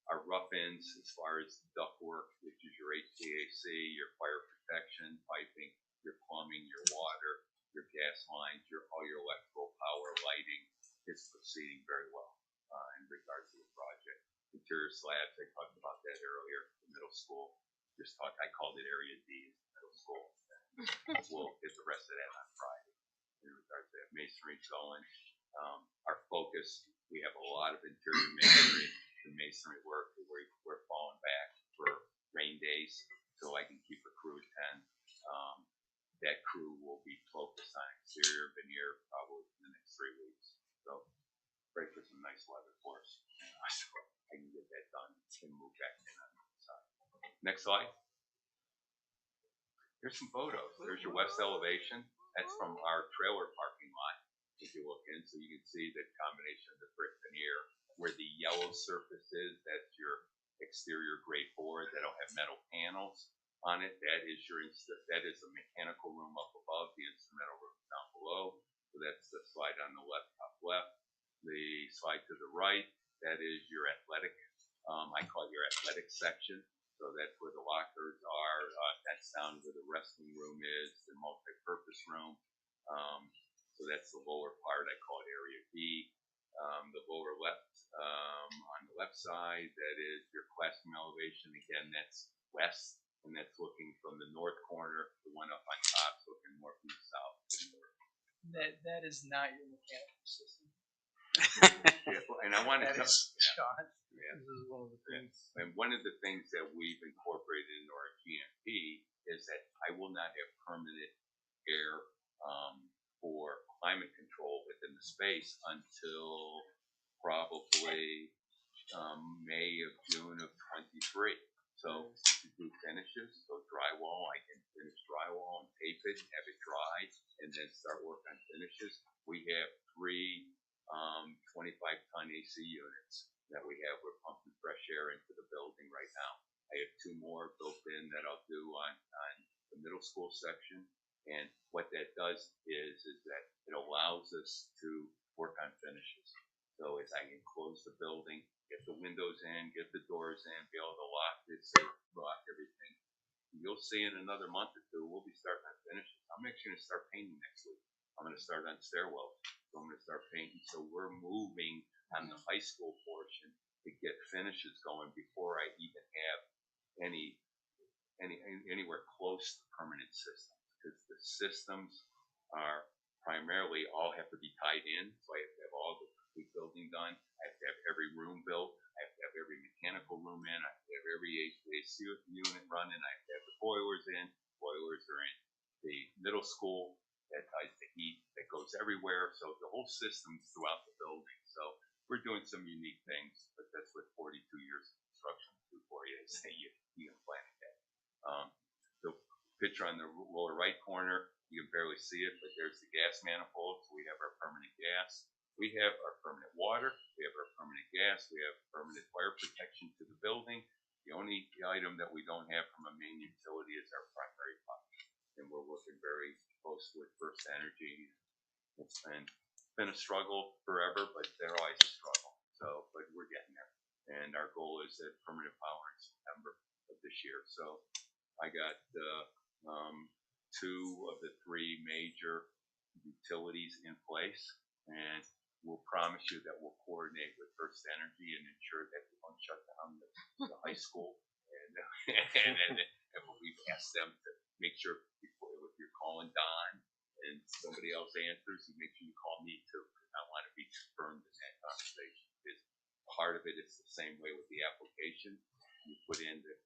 Our rough ends, as far as duct work, which is your HVAC, your fire protection, piping, your plumbing, your water, your gas lines, all your electrical power, lighting, is proceeding very well in regards to the project. Interior slabs, I talked about that earlier. The middle school, I called it Area D, middle school. We'll get the rest of that on Friday in regards to that. Masonry going. Our focus, we have a lot of interior masonry. The masonry work, we're falling back for rain days, so I can keep a crew of 10. That crew will be focused on exterior veneer probably in the next 3 weeks. So pray for some nice weather for us. I can get that done and move back in on the side. Next slide. Here's some photos. There's your west elevation. That's from our trailer parking lot. If you look in, so you can see the combination of the brick veneer. Where the yellow surface is, that's your exterior grade board that'll have metal panels on it. That is the mechanical room up above, the instrumental room down below. So that's the slide on the left, top left. The slide to the right, that is your athletic. I call it your athletic section. So that's where the lockers are. That's down where the wrestling room is, the multi-purpose room. So that's the lower part. I call it Area B. The lower left, on the left side, that is your classroom elevation. Again, that's west, and that's looking from the north corner. The one up on top is looking more from the south to the north. That is not your mechanical system. Yeah, and I want to tell Sean. This is one of the things. And one of the things that we've incorporated into our GMP is that I will not have permanent air for climate control within the space until probably May of June of 23. So to do finishes, so drywall, I can finish drywall and tape it, have it dry, and then start work on finishes. We have 3 25-ton AC units that we have. We're pumping fresh air into the building right now. I have 2 more built in that I'll do on the middle school section. And what that does is that it allows us to work on finishes. So as I enclose the building, get the windows in, get the doors in, be able to lock everything. You'll see in another month or 2, we'll be starting on finishes. I'm actually going to start painting next week. I'm going to start on stairwells. So I'm going to start painting. So we're moving on the high school portion to get finishes going before I even have anywhere close to permanent systems, because the systems are primarily all have to be tied in. So I have to have all the complete building done. I have to have every room built. I have to have every mechanical room in. I have to have every HVAC unit running. I have to have the boilers in. Boilers are in the middle school. That ties the heat that goes everywhere. So the whole system's throughout the building. So we're doing some unique things, but that's what 42 years of construction will do for you. Say you can plan it. The picture on the lower right corner, you can barely see it, but there's the gas manifold. So we have our permanent gas. We have our permanent water. We have our permanent gas. We have permanent fire protection to the building. The only item that we don't have from a main utility is our primary pump. And we're working very close with First Energy. It's been a struggle forever, but they're always a struggle. So, but we're getting there. And our goal is at permanent power in September of this year. So I got 2 of the 3 major utilities in place, and we'll promise you that we'll coordinate with First Energy and ensure that we don't shut down the high school. And we've asked them to make sure before, if you're calling Don and somebody else answers, you make sure you call me too, because I want to be confirmed in that conversation. Because part of it is the same way with the application. You put in the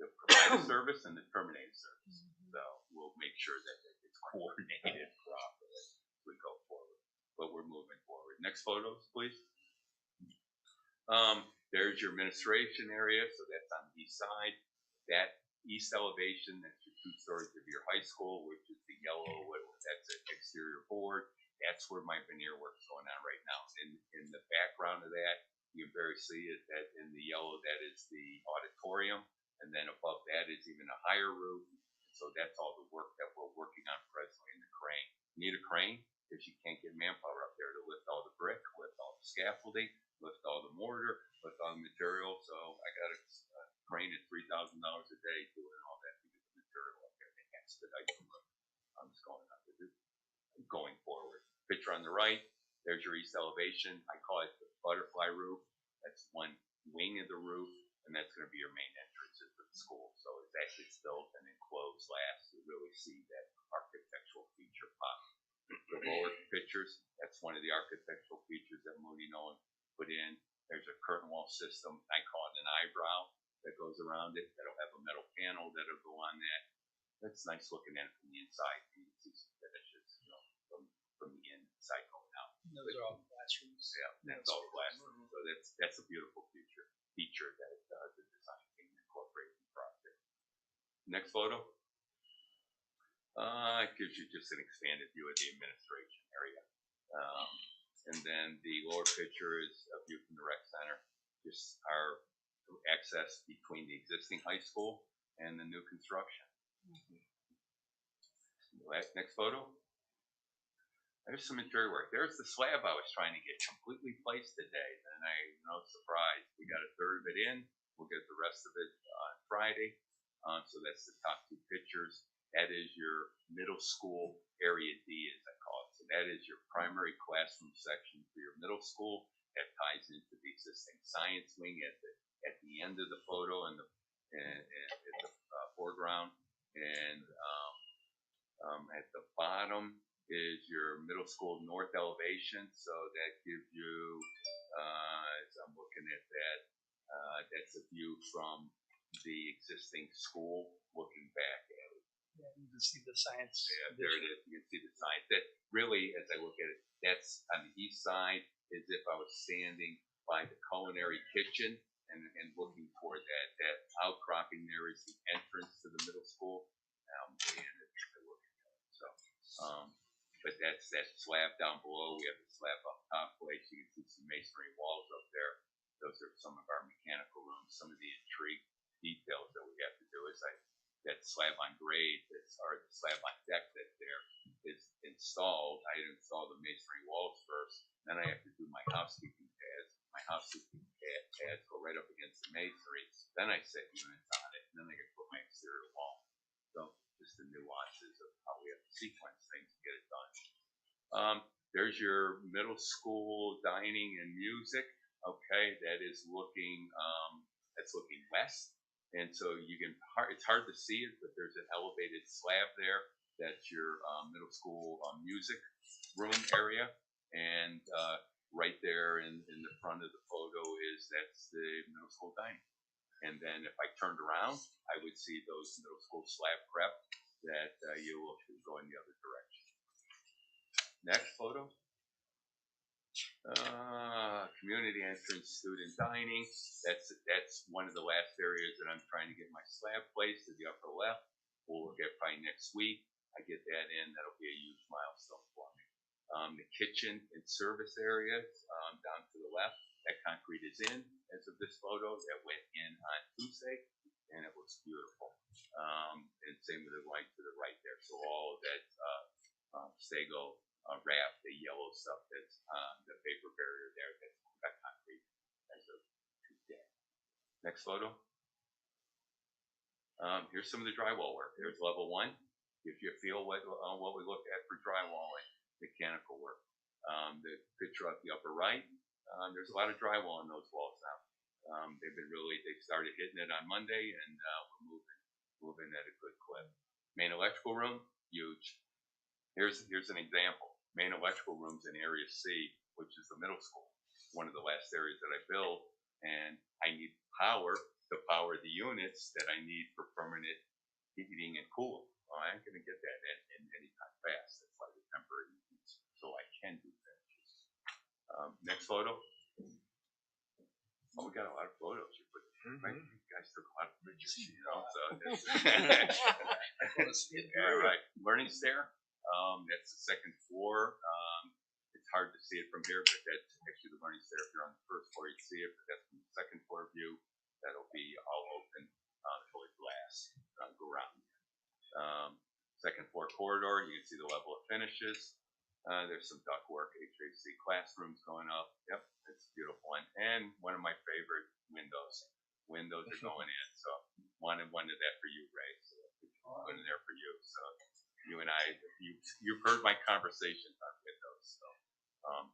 provided service and the terminated service. So we'll make sure that it's coordinated properly as we go forward. But we're moving forward. Next photos, please. There's your administration area. So that's on the east side. That east elevation, that's your 2 stories of your high school, which is the yellow, that's an exterior board. That's where my veneer work's going on right now. In the background of that, you can barely see it, that in the yellow, that is the auditorium. And then above that is even a higher roof. So that's all the work that we're working on presently in the crane. You need a crane because you can't get manpower up there to lift all the brick, lift all the scaffolding, lift all the mortar, lift all the material. So I got a crane at $3,000 a day doing all that to get the material up there to expedite the work. I'm just going forward. Picture on the right, there's your east elevation. I call it the butterfly roof. That's one wing of the roof, and that's going to be your main entrance into the school. So it's actually built and enclosed last. You really see that architectural feature pop. The lower pictures, that's one of the architectural features that Moody Nolan put in. There's a curtain wall system. I call it an eyebrow that goes around it. That'll have a metal panel that'll go on that. That's nice looking at it from the inside. You can see some finishes, from the inside going out. Those are all classrooms. Yeah, that's all classrooms. So that's a beautiful feature that the design team incorporated in the project. Next photo. It gives you just an expanded view of the administration area. And then the lower picture is a view from the rec center. Just our access between the existing high school and the new construction. Next photo. There's some interior work. There's the slab I was trying to get completely placed today. And surprise, we got a third of it in. We'll get the rest of it on Friday. So that's the top 2 pictures. That is your middle school area D, as I call it. So that is your primary classroom section for your middle school. That ties into the existing science wing at the end of the photo and at the foreground. And at the bottom is your middle school north elevation. So that gives you as I'm looking at that, that's a view from the existing school looking back at it. Yeah, you can see the science. Yeah, there it is. You can see the sign. That really, as I look at it, that's on the east side, as if I was standing by the culinary kitchen and looking toward that. That outcropping there is the entrance to the middle school. And as I look at that. So, but that's that slab down below. We have the slab up top place. You can see some masonry walls up there. Those are some of our mechanical rooms. Some of the intrigue details that we have to do is that slab on grade, or the slab on deck that there is installed. I install the masonry walls first, then I have to do my housekeeping pads. My housekeeping pads go right up against the masonry. Then I set units on it, and then I can put my exterior wall. So just the nuances of how we have to sequence things to get it done. There's your middle school dining and music. Okay, that is looking west. And so it's hard to see it, but there's an elevated slab there. That's your middle school music room area. And right there in the front of the photo that's the middle school dining. And then if I turned around, I would see those middle school slab prep that you will go in the other direction. Next photo. Community entrance, student dining. That's one of the last areas that I'm trying to get my slab placed to the upper left. We'll look at probably next week. I get that in. That'll be a huge milestone for me. The kitchen and service areas down to the left. That concrete is in as of this photo. That went in on Tuesday, and it looks beautiful. And same with the light to the right there. So all of that Stego wrap, the yellow stuff that's the paper barrier there, that's got concrete as of today. Next photo. Here's some of the drywall work. There's level 1. If you feel what we look at for drywalling, mechanical work. The picture up the upper right, there's a lot of drywall on those walls now. They started hitting it on Monday, and we're moving at a good clip. Main electrical room, huge. Here's an example. Main electrical room's in area C, which is the middle school, one of the last areas that I built, and I need power to power the units that I need for permanent heating and cooling. Well, I ain't gonna get that in any time fast. That's why the temporary units, so I can do finishes. Next photo. Oh, we got a lot of photos here, but right, you guys took a lot of pictures, you know. So all right, learning stair. That's the second floor. It's hard to see it from here, but that's actually the learning stair. If you're on the first floor, you'd see it, but that's from the second floor view. That'll be all open, fully glass, go around. Second floor corridor, you can see the level of finishes. There's some ductwork, HVAC classrooms going up. Yep, it's a beautiful one. And one of my favorite windows. Windows are going in. So wanted that for you, Ray. So put it there for you. So you and I, you've heard my conversations on windows. So,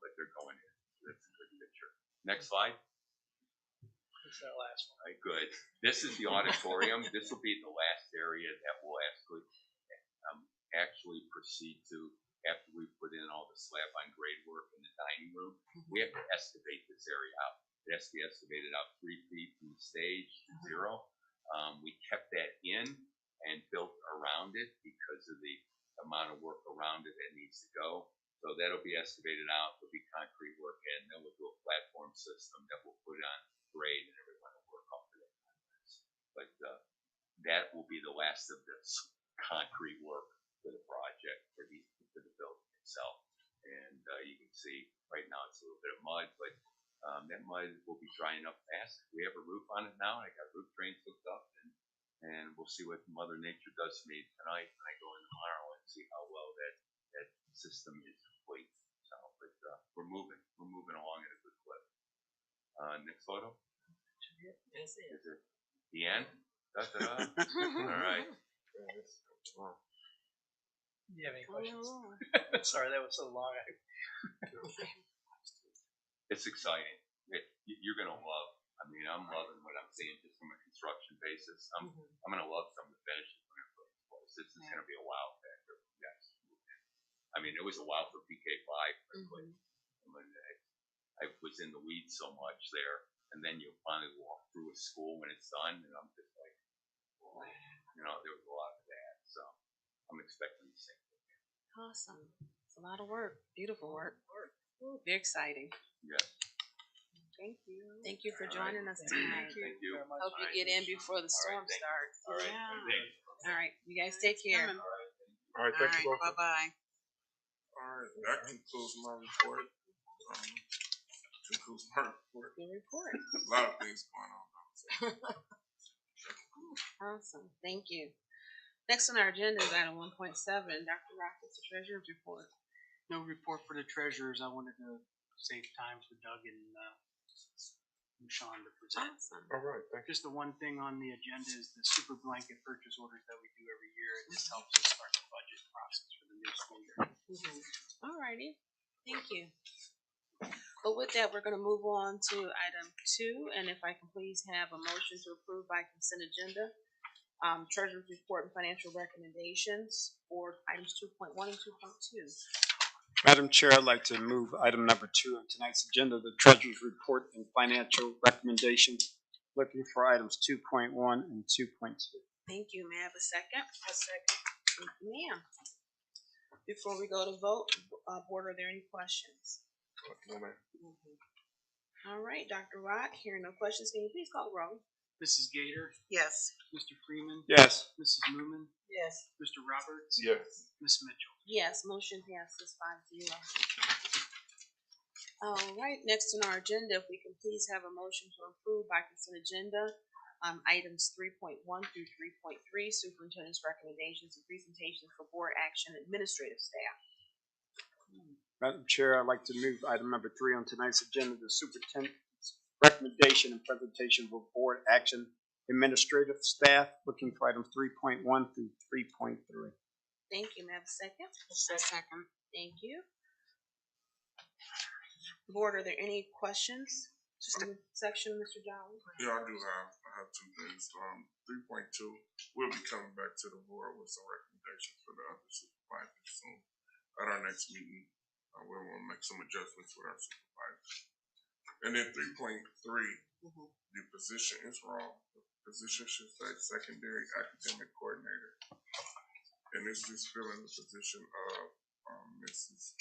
but they're going in. That's a good picture. Next slide. What's that last one? All right, good. This is the auditorium. This will be the last area that will actually proceed to after we put in all the slab on grade work in the dining room. We have to excavate this area out. It has to be excavated out 3 feet from the stage to 0. We kept that in and built around it because of the amount of work around it that needs to go. So that'll be excavated out. There'll be concrete work in. Then we'll do a platform system that we'll put on grade, and everyone will work off of it. But that will be the last of this concrete work for the project, for the building itself. And you can see right now it's a little bit of mud, but that mud will be drying up fast. We have a roof on it now. I got roof drains hooked up, and we'll see what Mother Nature does to me tonight when I go in tomorrow and see how well that system is complete. So, but we're moving along at a good clip. Next photo. That's it. Is it the end? Da-da-da. All right. Do you have any questions? Sorry, that was so long. It's exciting. You're gonna love. I mean, I'm loving what I'm seeing just from a construction basis. I'm gonna love some of the finishes we're gonna put in place. This is gonna be a wow factor for you guys. I mean, it was a wow for PK5. I was in the weeds so much there, and then you finally walk through a school when it's done, and I'm just like, boy, there was a lot of that, so I'm expecting the same thing. Awesome. It's a lot of work. Beautiful work. Ooh, very exciting. Yes. Thank you. Thank you for joining us Thank you. tonight. Thank you. Hope you get in before the storm thank you. starts. All right. Yeah. Thank you. All right. You guys take care. All right, thank you both. Bye bye. All right, that concludes my report. Good report. A lot of things going on. Awesome. Thank you. Next on our agenda is item 1.7, Dr. Rockets, the treasurer's report. No report for the treasurers. I wanted to save time for Doug and Sean to present. Awesome. All right, thank you. Just the one thing on the agenda is the super blanket purchase orders that we do every year. It just helps us start the budget process for the new school year. All righty. Thank you. But with that, we're going to move on to item 2, and if I can please have a motion to approve by consent agenda, treasurer's report and financial recommendations for items 2.1 and 2.2. Madam Chair, I'd like to move item number 2 on tonight's agenda, the Treasurer's Report and Financial Recommendations, looking for items 2.1 and 2.2. Thank you. May I have a second? A second. Thank you, ma'am. Before we go to vote, board, are there any questions? No, ma'am. All right, Dr. Rock, hearing no questions, can you please call the roll? Mrs. Gator, Yes. Mr. Freeman, Yes. Mrs. Newman, Yes. Mr. Roberts, Yes. Ms. Mitchell. Yes, motion passes 5-0. All right, next on our agenda, if we can please have a motion to approve by consent agenda, items 3.1 through 3.3, superintendent's recommendations and presentations for board action administrative staff. Madam Chair, I'd like to move item number 3 on tonight's agenda, the Superintendent's Recommendation and Presentation for Board Action Administrative Staff, looking for items 3.1 through 3.3. Thank you. May I have a second? A second. Thank you. Board, are there any questions? Just in section, Mr. Jolly? Yeah, I do have two things. 3.2, we'll be coming back to the board with some recommendations for the other supervisors soon. At our next meeting, we want to make some adjustments with our supervisors. And then 3.3, the position is wrong. The position should say secondary academic coordinator. And it's just filling the position of Mrs.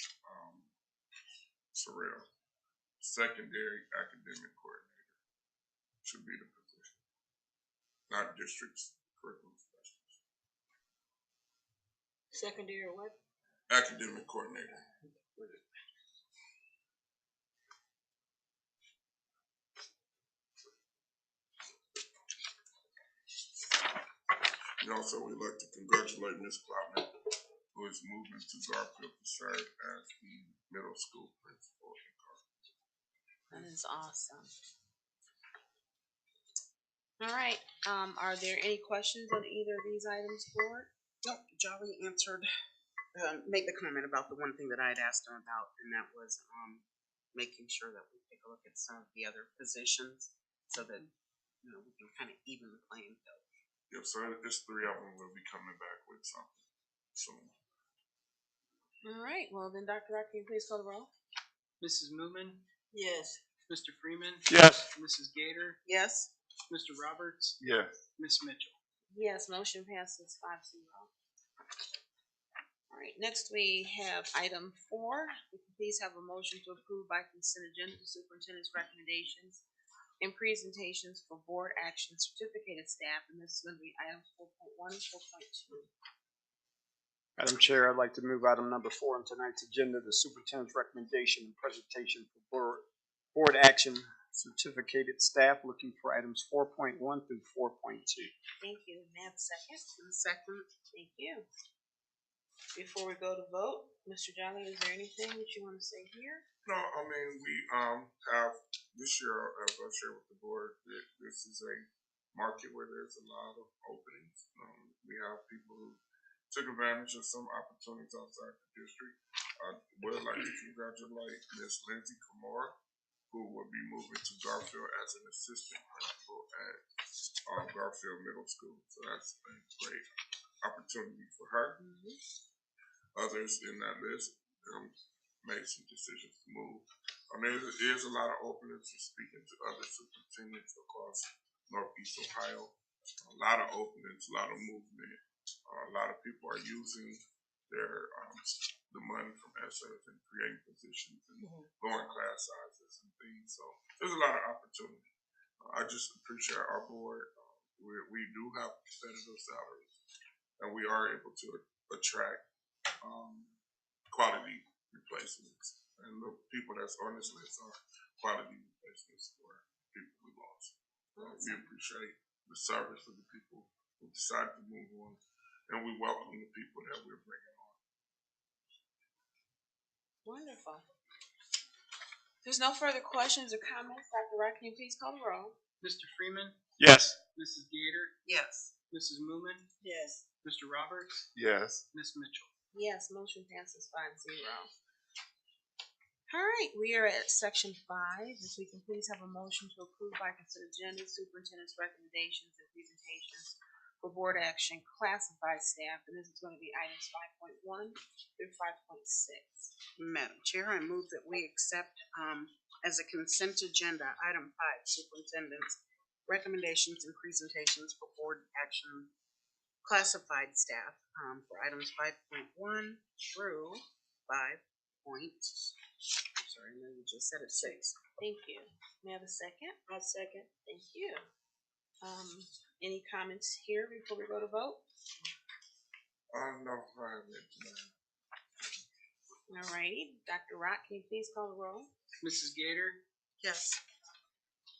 Sorrell. Secondary academic coordinator should be the position, not district's curriculum specialist. Secondary what? Academic coordinator. And also, we'd like to congratulate Ms. Cloutman, who is moving to Garfield to serve as the middle school principal in Garfield. That is awesome. All right, are there any questions on either of these items, board? Nope, Jolly answered, made the comment about the one thing that I had asked him about, and that was making sure that we take a look at some of the other positions so that, we can kind of even the playing field. Yep, so there's 3 of them. We'll be coming back with something soon. All right, well then, Dr. Rock, can you please call the roll? Mrs. Newman, Yes. Mr. Freeman, Yes. Mrs. Gator, Yes. Mr. Roberts, Yes. Ms. Mitchell. Yes, motion passes 5-0. All right, next we have item 4. We can please have a motion to approve by consent agenda the superintendent's recommendations and presentations for board action certificated staff, and this is going to be items 4.1 and 4.2. Madam Chair, I'd like to move item number 4 on tonight's agenda, the Superintendent's Recommendation and Presentation for Board Action Certificated Staff, looking for items 4.1 through 4.2. Thank you. May I have a second? A second. Thank you. Before we go to vote, Mr. Jolly, is there anything that you want to say here? No, I mean, we have this year, as I shared with the board, this is a market where there's a lot of openings. We have people who took advantage of some opportunities outside the district. I would like to congratulate Ms. Lindsay Kamara, who will be moving to Garfield as an assistant principal at Garfield Middle School. So that's a great opportunity for her. Others in that list made some decisions to move. There's a lot of openness for speaking to other superintendents across Northeast Ohio. A lot of openness, a lot of movement. A lot of people are using their the money from ESSER and creating positions and lowering class sizes and things. So there's a lot of opportunity. I just appreciate our board. We do have competitive salaries, and we are able to attract quality replacements. And the people that's on this list are quality replacements for people we lost. We appreciate the service of the people who decided to move on, and we welcome the people that we're bringing on. Wonderful. There's no further questions or comments. Dr. Rock, can you please call the roll? Mr. Freeman, Yes. Mrs. Gator, Yes. Mrs. Moomin, Yes. Mr. Roberts, Yes. Ms. Mitchell. Yes, motion passes 5-0. All right, we are at section 5. If we can please have a motion to approve by consent agenda superintendent's recommendations and presentations for board action classified staff, and this is going to be items 5.1 through 5.6. Madam Chair, I move that we accept as a consent agenda, item 5, superintendent's recommendations and presentations for board action classified staff for items 5.1 through 5. Sorry, I know you just said it 6. Thank you. May I have a second? I'll second. Thank you. Any comments here before we go to vote? No, I haven't. All righty, Dr. Rock, can you please call the roll? Mrs. Gator, Yes.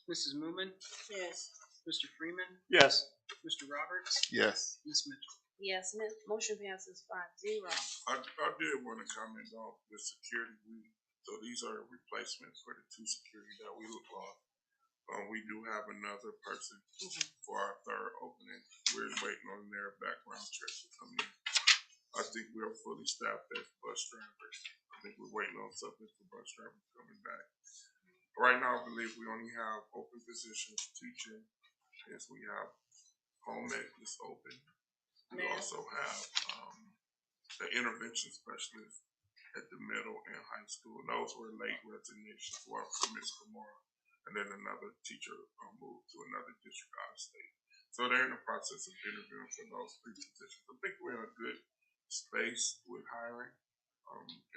Mrs. Moomin, Yes. Mr. Freeman, Yes. Mr. Roberts, Yes. Ms. Mitchell. Yes, motion passes 5-0. I did want to comment on the security. So these are replacements for the 2 security that we lost. We do have another person for our 3rd opening. We're waiting on their background check to come in. I think we're fully staffed as bus drivers. I think we're waiting on something for bus drivers coming back. Right now, I believe we only have open positions teaching. Yes, we have home ec is open. We also have the intervention specialist at the middle and high school. Those were late resignations for Ms. Kamara. And then another teacher moved to another district out of state. So they're in the process of interviewing for those 3 positions. I think we're in a good space with hiring.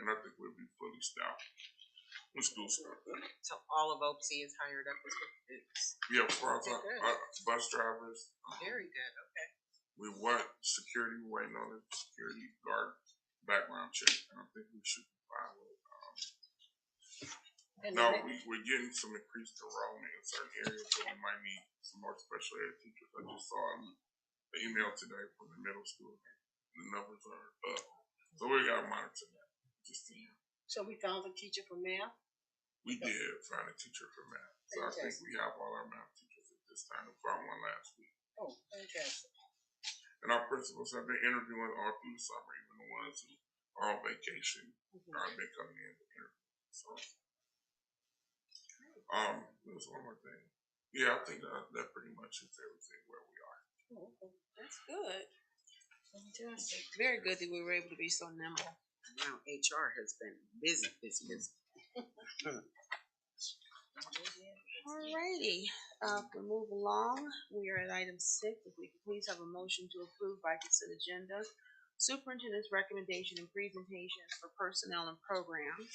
And I think we'll be fully staffed when school starts. So all of OPC is hired up as well? Yeah, for our bus drivers. Very good, okay. We want security, we're waiting on a security guard background check, and I think we should be fine with we're getting some increased enrollment in certain areas, so we might need some more special ed teachers. I just saw an email today from the middle school. The numbers are up. So we gotta monitor that. Just seeing. So we found a teacher for math? We did find a teacher for math. So I think we have all our math teachers at this time. We found one last week. Oh, fantastic. And our principals have been interviewing all through the summer, even the ones who are on vacation have been coming in to interview. So, there was one more thing. Yeah, I think that pretty much is everything where we are. Oh, okay. That's good. Fantastic. Very good that we were able to be so nimble. Now HR has been busy. Alrighty, we move along. We are at item 6. If we could please have a motion to approve by consent agenda superintendent's recommendation and presentations for personnel and programs.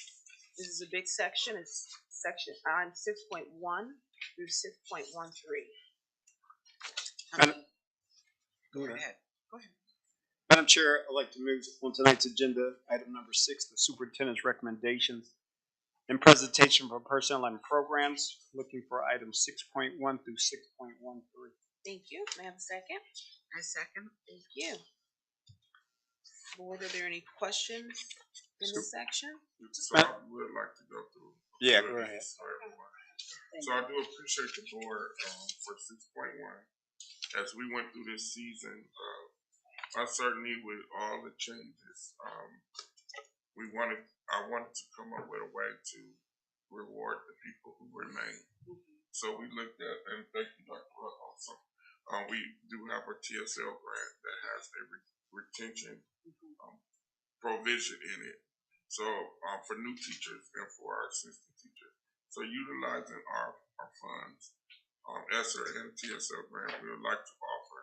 This is a big section. It's section 6.1 through 6.13. Go ahead. Madam Chair, I'd like to move on tonight's agenda, item number 6, the superintendent's recommendations and presentation for personnel and programs, looking for items 6.1 through 6.13. Thank you. May I have a second? I second. Thank you. Board, are there any questions in this section? So I would like to go through. Yeah, go ahead. For everyone. So I do appreciate the board for 6.1. As we went through this season, I certainly with all the changes, I wanted to come up with a way to reward the people who remain. So we looked at, and thank you, Dr. Ruck, also. We do have a TSL grant that has a retention provision in it. So for new teachers and for our assistant teachers. So utilizing our funds, ESSER and TSL grant, we would like to offer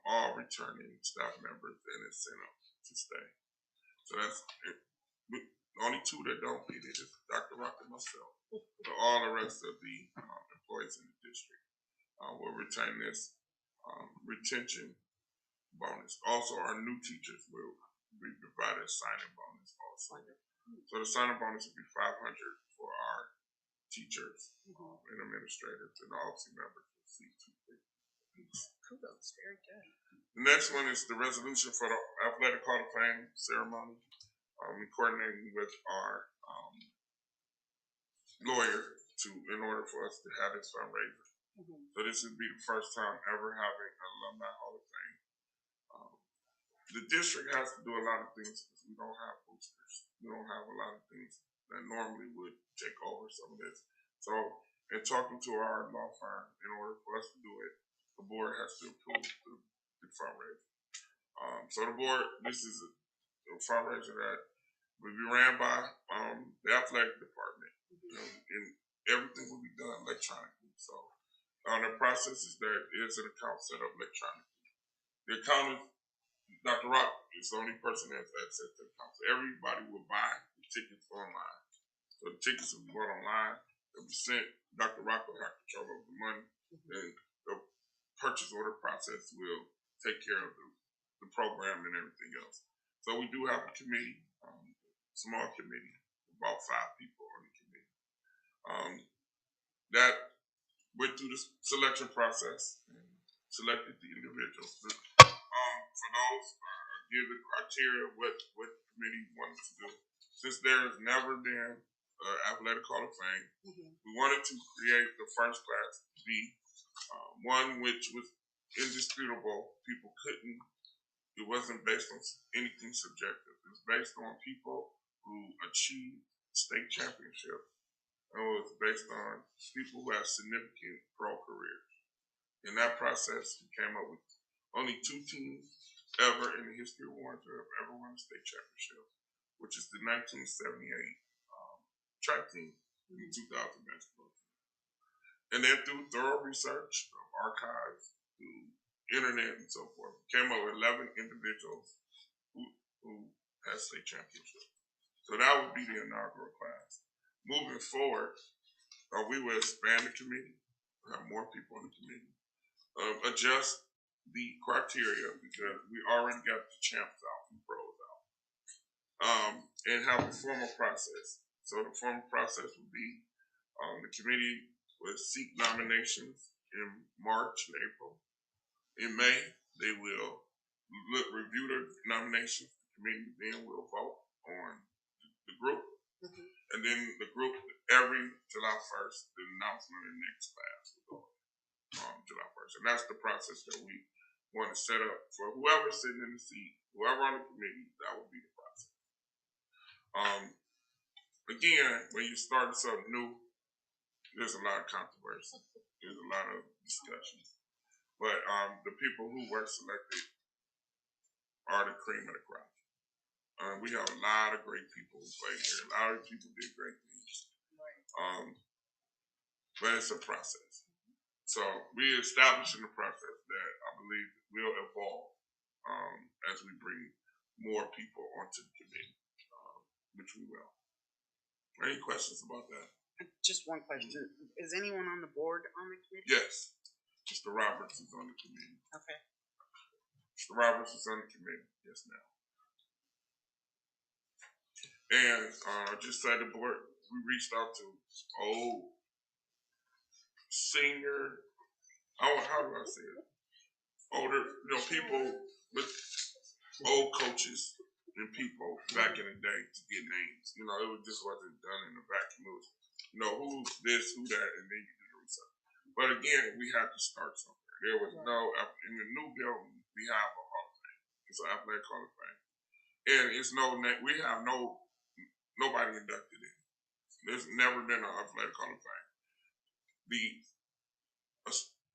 all returning staff members an incentive to stay. So that's it. The only two that don't get it is Dr. Rock and myself. But all the rest of the employees in the district will retain this retention bonus. Also, our new teachers will be provided a signing bonus also. So the signing bonus will be $500 for our teachers and administrators, and the office members will see $250. Kudos, very good. The next one is the resolution for the Athletic Hall of Fame ceremony. We're coordinating with our lawyer in order for us to have this fundraiser. So this would be the first time ever having an alumni Hall of Fame. The district has to do a lot of things because we don't have boosters. We don't have a lot of things that normally would take over some of this. So in talking to our law firm, in order for us to do it, the board has to approve the fundraiser. So the board, this is a fundraiser that will be ran by the athletic department, and everything will be done electronically. So the process is that there's an account set up electronically. The account is, Dr. Rock is the only person that has access to the account. So everybody will buy the tickets online. So the tickets will be bought online. They'll be sent. Dr. Rock will have control of the money, and the purchase order process will take care of the program and everything else. So we do have a committee, small committee, about 5 people on the committee. That went through the selection process and selected the individuals. For those, give the criteria what the committee wanted to do. Since there's never been an athletic Hall of Fame, we wanted to create the first class to be one which was indisputable. People couldn't, it wasn't based on anything subjective. It was based on people who achieved state championships. And it was based on people who have significant pro careers. In that process, we came up with only 2 teams ever in the history of Warrensville have ever won a state championship, which is the 1978 track team and the 2000 basketball team. And then through thorough research, archives, through internet and so forth, came up with 11 individuals who had state championships. So that would be the inaugural class. Moving forward, we will expand the committee, have more people on the committee, adjust the criteria because we already got the champs out and pros out, and have a formal process. So the formal process would be the committee will seek nominations in March and April. In May, they will review the nominations. The committee then will vote on the group. And then the group, every July 1st, the announcement of the next class will go July 1st. And that's the process that we want to set up for whoever's sitting in the seat, whoever on the committee, that will be the process. Again, when you start something new, there's a lot of controversy. There's a lot of discussion. But the people who were selected are the cream of the crop. We have a lot of great people who played here. A lot of people did great things. But it's a process. So we're establishing a process that I believe will evolve as we bring more people onto the committee, which we will. Any questions about that? Just one question. Is anyone on the board on the committee? Yes. Mr. Roberts is on the committee. Okay. Mr. Roberts is on the committee. Yes, ma'am. And just like the board, we reached out to senior, how do I say it? Older, people with old coaches and people back in the day to get names. It just wasn't done in a vacuum. It was, who's this, who that, and then you do the research. But again, we had to start somewhere. There was in the new building, we have a Hall of Fame. It's an athletic Hall of Fame. And it's we have nobody inducted in. There's never been an athletic Hall of Fame. The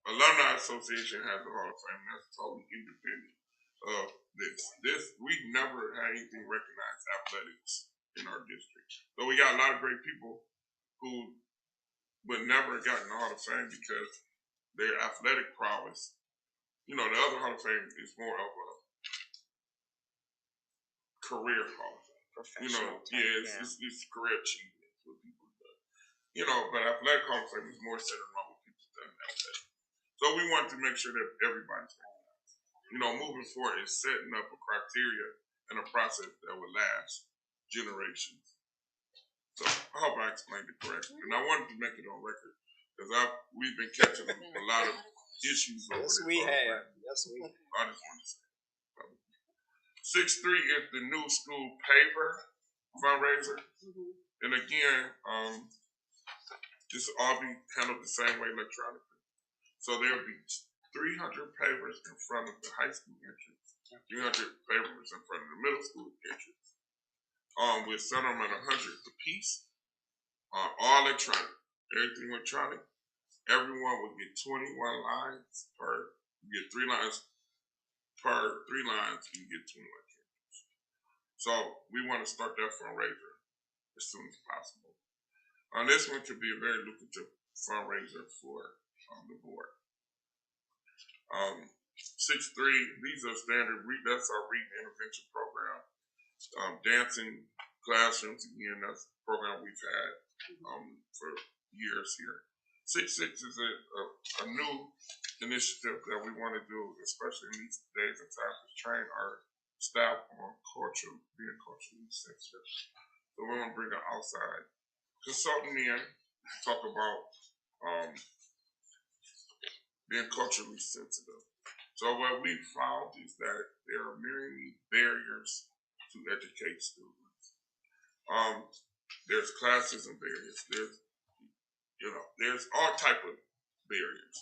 Alumni Association has a Hall of Fame that's totally independent of this. We've never had anything recognize athletics in our district. So we got a lot of great people who would never have gotten the Hall of Fame because their athletic prowess. You know, the other Hall of Fame is more of a career Hall of Fame. You know, it's career achievement what people do. You know, but athletic Hall of Fame is more centered around what people done in athletic. So we wanted to make sure that everybody's recognized. You know, moving forward is setting up a criteria and a process that would last generations. So I hope I explained it correctly. And I wanted to make it on record because we've been catching a lot of issues over this. Yes, we have. Yes, we have. I just want to say. 6-3 is the new school paver fundraiser. And again, this will all be handled the same way electronically. So there'll be 300 pavers in front of the high school entrance, 300 pavers in front of the middle school entrance. With some of them at 100 apiece. All electronic, everything electronic. Everyone will get 21 lines per. You get 3 lines per 3 lines. You get 21 characters. So we want to start that fundraiser as soon as possible. This one could be a very lucrative fundraiser for the board. 6-3. These are standard. That's our reading intervention program. Dancing classrooms, again, that's a program we've had for years here. 6-6 is a new initiative that we want to do, especially in these days and times, to train our staff on being culturally sensitive. So we want to bring an outside consultant in to talk about being culturally sensitive. So what we found is that there are many barriers to educate students. There's classism barriers. There's all type of barriers.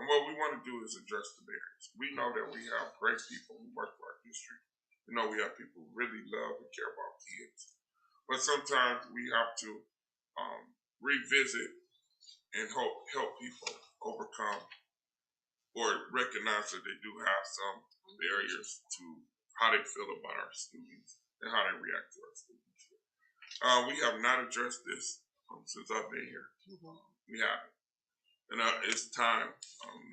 And what we want to do is address the barriers. We know that we have great people who work for our district. We know we have people who really love and care about kids. But sometimes we have to revisit and help people overcome or recognize that they do have some barriers to how they feel about our students and how they react to our students. We have not addressed this since I've been here. We haven't. And it's time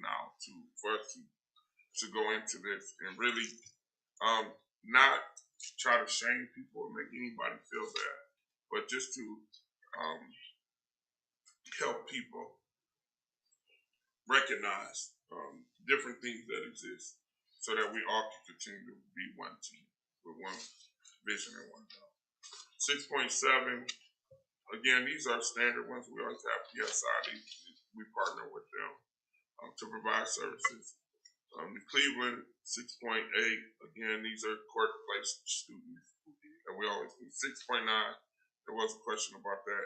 now for us to go into this and really not try to shame people or make anybody feel bad, but just to help people recognize different things that exist so that we all can continue to be one team with one vision and one goal. 6.7, again, these are standard ones. We always have PSI. We partner with them to provide services. The Cleveland 6.8, again, these are court-placed students, and we always do. 6.9, there was a question about that.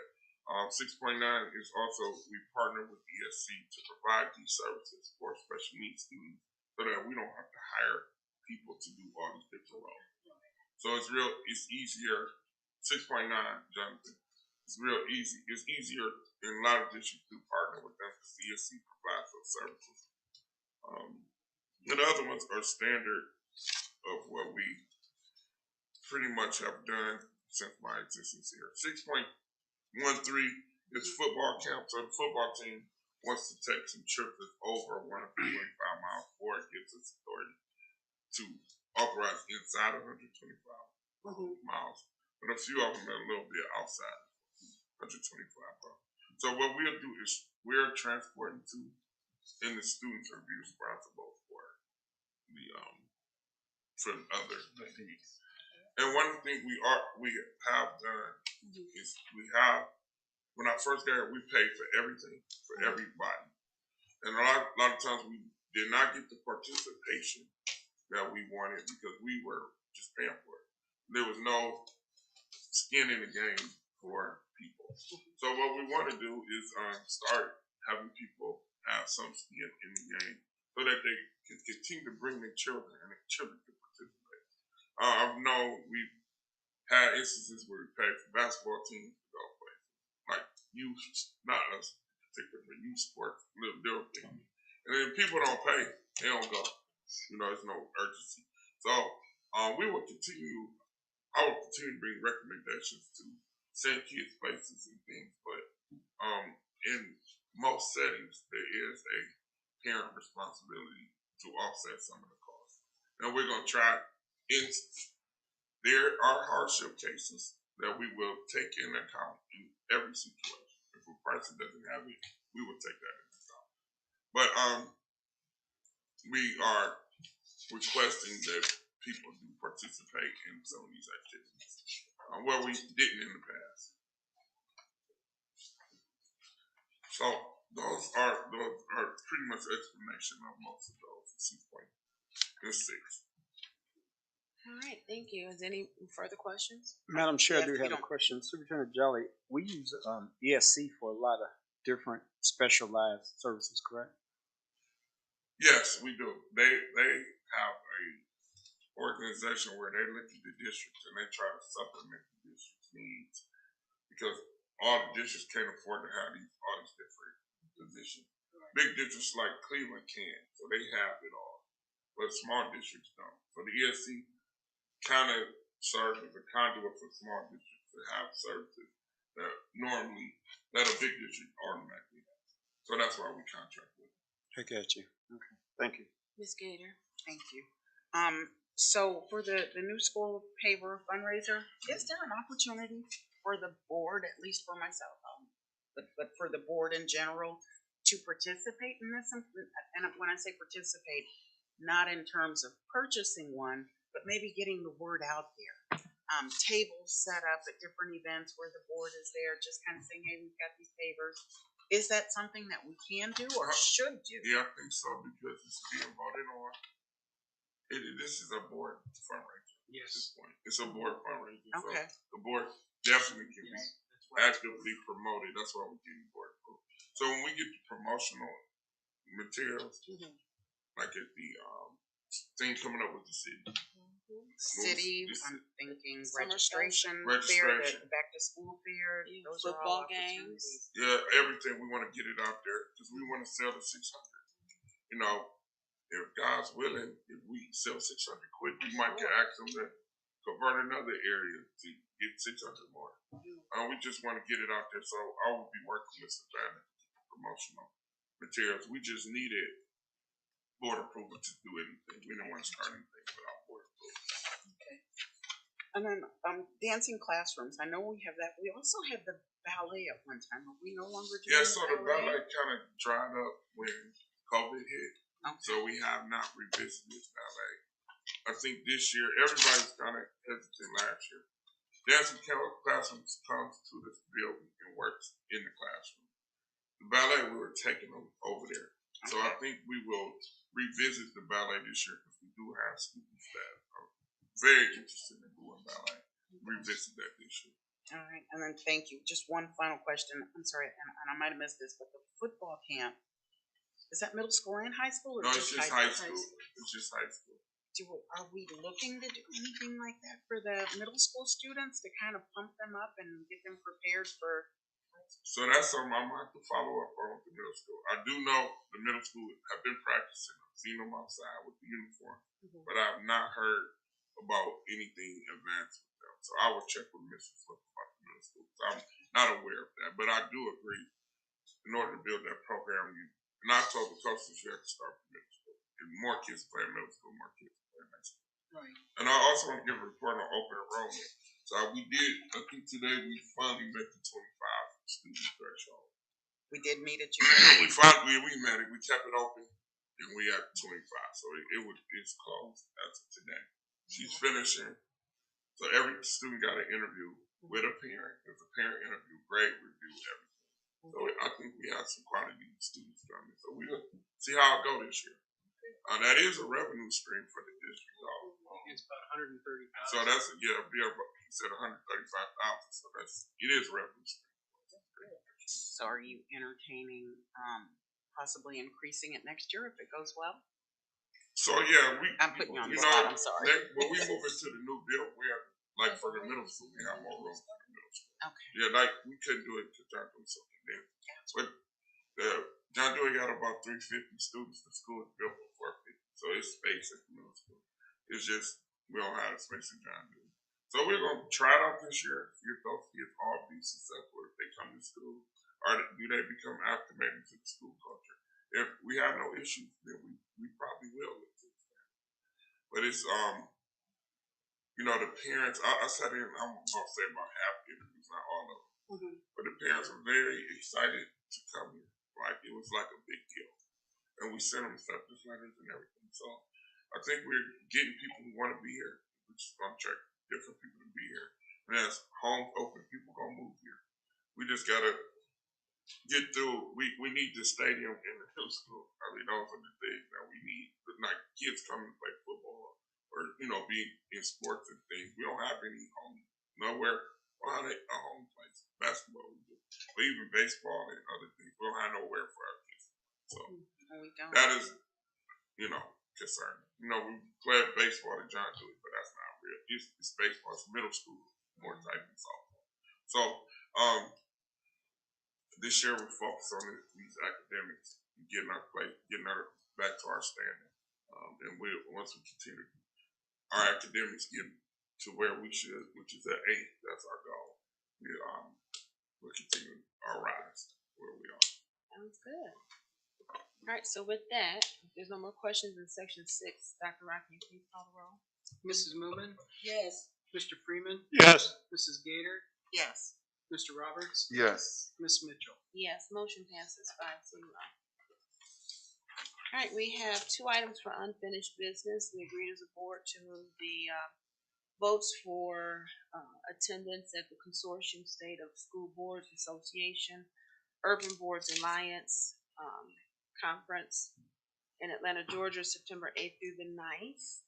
6.9 is also, we partner with ESC to provide these services for special needs students so that we don't have to hire people to do all these different roles. So it's easier. 6.9, Jonathan, it's real easy. It's easier in a lot of districts to partner with them because ESC provides those services. And the other ones are standard of what we pretty much have done since my existence here. 6.13 is football camp. So the football team wants to take some trips over 125 miles before it gives us authority to authorize inside of 125 miles. But a few of them are a little bit outside 125 miles. So what we'll do is we're transporting to, and the students are be responsible for the other fees. And one thing we have done is when I first got here, we paid for everything for everybody, and a lot of times we did not get the participation that we wanted because we were just paying for it. There was no skin in the game for people. So what we want to do is start having people have some skin in the game so that they can continue to bring their children and their children can participate. I know we've had instances where we paid for basketball teams to go play, like youth, not us particularly, youth sports, little different things. And then people don't pay, they don't go. There's no urgency. So we will continue I will continue to bring recommendations to send kids places and things, but in most settings there is a parent responsibility to offset some of the costs. And we're gonna try there are hardship cases that we will take in account in every situation. If a person doesn't have it, we will take that into account. But we are requesting that people do participate in some of these activities where we didn't in the past. So those are pretty much explanation of most of those. 6.6. All right, thank you. Is there any further questions? Madam Chair, I Yes, do you have a don't- question. Superintendent Jolly, we use ESC for a lot of different specialized services, correct? Yes, we do. They have a organization where they look at the districts and they try to supplement the district's needs because all the districts can't afford to have all these different positions. Big districts like Cleveland can, so they have it all, but small districts don't. So the ESC kind of serves as a conduit for small districts to have services that normally that a big district automatically has. So that's why we contract with them. I got you. Okay, thank you. Ms. Gator? Thank you. So for the new school paver fundraiser, is there an opportunity for the board, at least for myself, but for the board in general, to participate in this? And when I say participate, not in terms of purchasing one, but maybe getting the word out there. Tables set up at different events where the board is there, just kind of saying, hey, we've got these pavers. Is that something that we can do or should do? Yeah, I think so because it's being voted on. This is a board fundraiser. Yes. At this point. It's a board fundraiser. Okay. So the board definitely can be actively promoted. That's why we're getting board approved. So when we get the promotional materials, like at the thing coming up with the city. City, I'm thinking Summer registration, Registration. fair, the back to school fair, those Football are all games. opportunities. Yeah, everything. We want to get it out there because we want to sell the 600. You know, if God's willing, if we sell 600 quick, we might get asked them to convert another area to get 600 more. We just want to get it out there. So I will be working with Savannah promotional materials. We just needed board approval to do anything. We don't want to start anything without board approval. And then dancing classrooms. I know we have that. We also had the ballet at one time. Are we no longer doing Yeah, so the ballet kind of dried up when COVID hit. Okay. So we have not revisited ballet. I think this year, everybody's kind of hesitant last year. Dancing classrooms comes to this building and works in the classroom. The ballet, we were taking them over there. So I think we will revisit the ballet this year because we do have students that are very interested in doing ballet. Revisit that this year. All right, and then thank you. Just one final question. I'm sorry, and I might have missed this, but the football camp, is that middle school and high school? Or No, it's just high school. It's just high school. Are we looking to do anything like that for the middle school students to kind of pump them up and get them prepared for? So that's something I'm going to have to follow up on with the middle school. I do know the middle school have been practicing. I've seen them outside with the uniform, but I have not heard about anything advanced with them. So I will check with Mrs. Flip about the middle school. So I'm not aware of that, but I do agree. In order to build that program, and I told the coaches you have to start from middle school. If more kids play in middle school, more kids play in high school. Right. And I also want to give a report on open enrollment. So we did, I think today we finally met the 25 student threshold. We did meet at We finally, we met it, we kept it open, and we at 25. So it's closed as of today. She's finishing. So every student got an interview with a parent. There's a parent interview, grade review, everything. So I think we have some quality students coming. So we'll see how it goes this year. That is a revenue stream for the district, though. It's about 130,000. So that's he said 135,000. So it is a revenue stream. So are you entertaining possibly increasing it next year if it goes well? So yeah, I'm putting you on the spot. I'm sorry. When we move into the new build, we have like for the middle school, we have more room for the middle school. Okay. Yeah, like we couldn't do it to John Dewey so condemned. But John Dewey got about 350 students. The school is built for 450, so it's space at the middle school. It's just we don't have the space in John Dewey. So we're gonna try it out this year, see if those kids all be successful if they come to school, or do they become acclimated to the school culture. If we have no issues, then we probably will look to expand. But it's you know, the parents. I sat in. I'm gonna say about half the interviews, not all of them. But the parents were very excited to come here. Like it was like a big deal, and we sent them acceptance letters and everything. So I think we're getting people who want to be here. We're just gonna check different people to be here. And as homes open, people gonna move here. We just gotta get through. We need the stadium in the middle school. I mean, those are the things that we need. But like kids coming to play football or you know, be in sports and things. We don't have any home nowhere. Well, a home place. Basketball we do. But even baseball and other things. We don't have nowhere for our kids. So that is, you know, concerning. You know, we play baseball at John Dewey, but that's not real. It's baseball. It's middle school, more type than softball. So this year we focus on these academics, getting our back to our standing, and once we continue our academics get to where we should, which is at 8, that's our goal. We'll continue our rise where we are. Sounds good. All right, so with that, if there's no more questions in section 6, Dr. Rock, can you please call the roll? Mrs. Moomin, Yes. Mr. Freeman, Yes. Mrs. Gator, Yes. Mr. Roberts, Yes. Miss Mitchell. Yes, motion passes 5-0. All right, we have 2 items for unfinished business. We agreed as a board to move the votes for attendance at the Consortium State of School Boards Association Urban Boards Alliance Conference in Atlanta, Georgia, September 8th through the 9th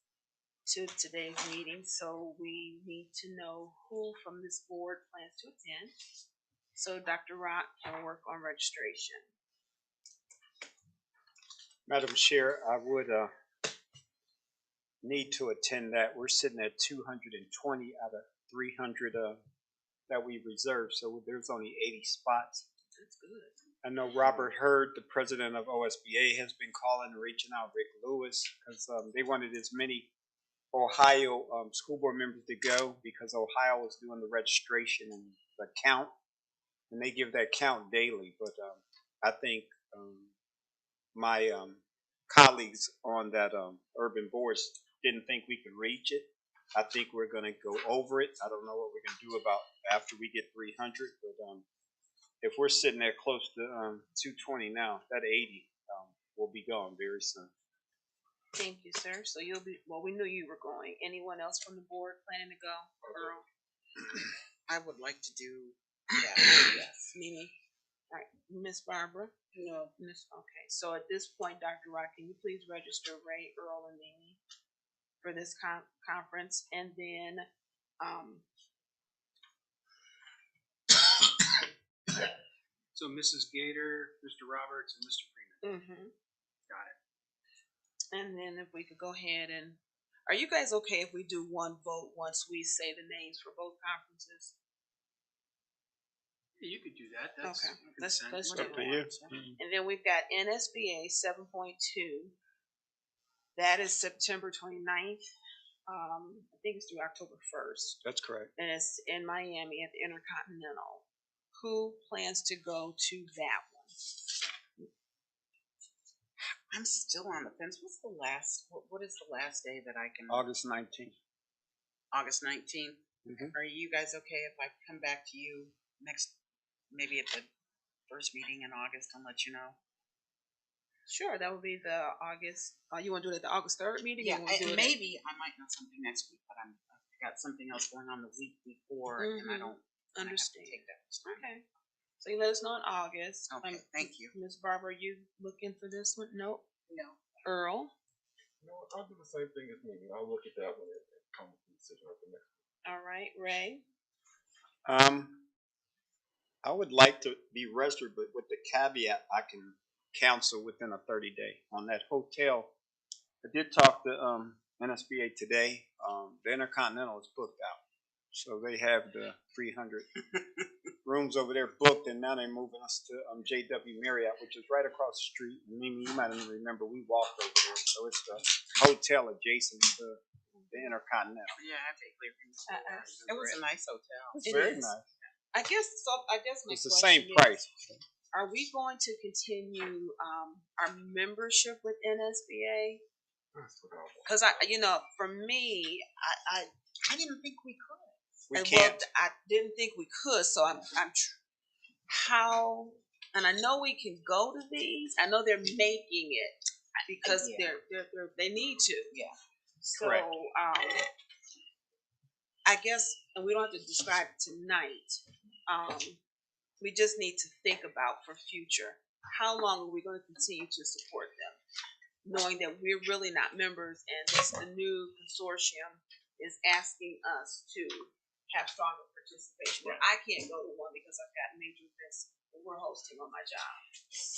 to today's meeting. So we need to know who from this board plans to attend. So Dr. Rock can work on registration. Madam Chair, I would need to attend that. We're sitting at 220 out of 300 that we reserved, so there's only 80 spots. That's good. I know Robert Hurd, the president of OSBA, has been calling and reaching out Rick Lewis because they wanted as many Ohio school board members to go because Ohio is doing the registration and the count, and they give that count daily. But I think my colleagues on that urban boards didn't think we could reach it. I think we're going to go over it. I don't know what we're going to do about after we get 300, but if we're sitting there close to 220 now, that 80 will be gone very soon. Thank you, sir. So you'll be, well, we knew you were going. Anyone else from the board planning to go? Earl? I would like to do that. Yes. Mimi? All right, Miss Barbara? No. Okay, so at this point, Dr. Rock, can you please register Ray, Earl, and Mimi for this conference? And then, So Mrs. Gator, Mr. Roberts, and Mr. Freeman. Got it. And then if we could go ahead and, are you guys okay if we do one vote once we say the names for both conferences? Yeah, you could do that. That's Okay, consent. let's do Up to you. it. And then we've got NSBA 7.2. That is September 29th. I think it's through October 1st. That's correct. And it's in Miami at the Intercontinental. Who plans to go to that one? I'm still on the fence. What's the last? What is the last day that I can? August 19th. August 19th. Mhm. Are you guys okay if I come back to you next, maybe at the first meeting in August, and let you know? Sure, that would be the August. You want to do it at the August 3rd meeting? Yeah, or wanna do it maybe I might know something next week, but I've got something else going on the week before, and I don't understand. take that. Okay. So you let us know in August. Okay, thank you. Miss Barbara, you looking for this one? Nope. No. Earl? No, I'll do the same thing as me. I'll look at that one and come with the decision at the next. All right, Ray? I would like to be registered, but with the caveat I can cancel within a 30-day. On that hotel, I did talk to NSBA today. The Intercontinental is booked out. So they have the 300 rooms over there booked, and now they're moving us to JW Marriott, which is right across the street. And Mimi, you might even remember we walked over there. So it's the hotel adjacent to the Intercontinental. Yeah, I vaguely remember. It was a nice hotel. It's It very is. nice. I guess my It's the question same is, price. are we going to continue our membership with NSBA? Because for me, I didn't think we could. We well, can't. I didn't think we could, so how? And I know we can go to these. I know they're making it because they need to. Yeah. So Correct. I guess, and we don't have to describe it tonight. We just need to think about for future. How long are we going to continue to support them, knowing that we're really not members, and the new consortium is asking us to have stronger participation. Right. I can't go to one because I've got major events that we're hosting on my job.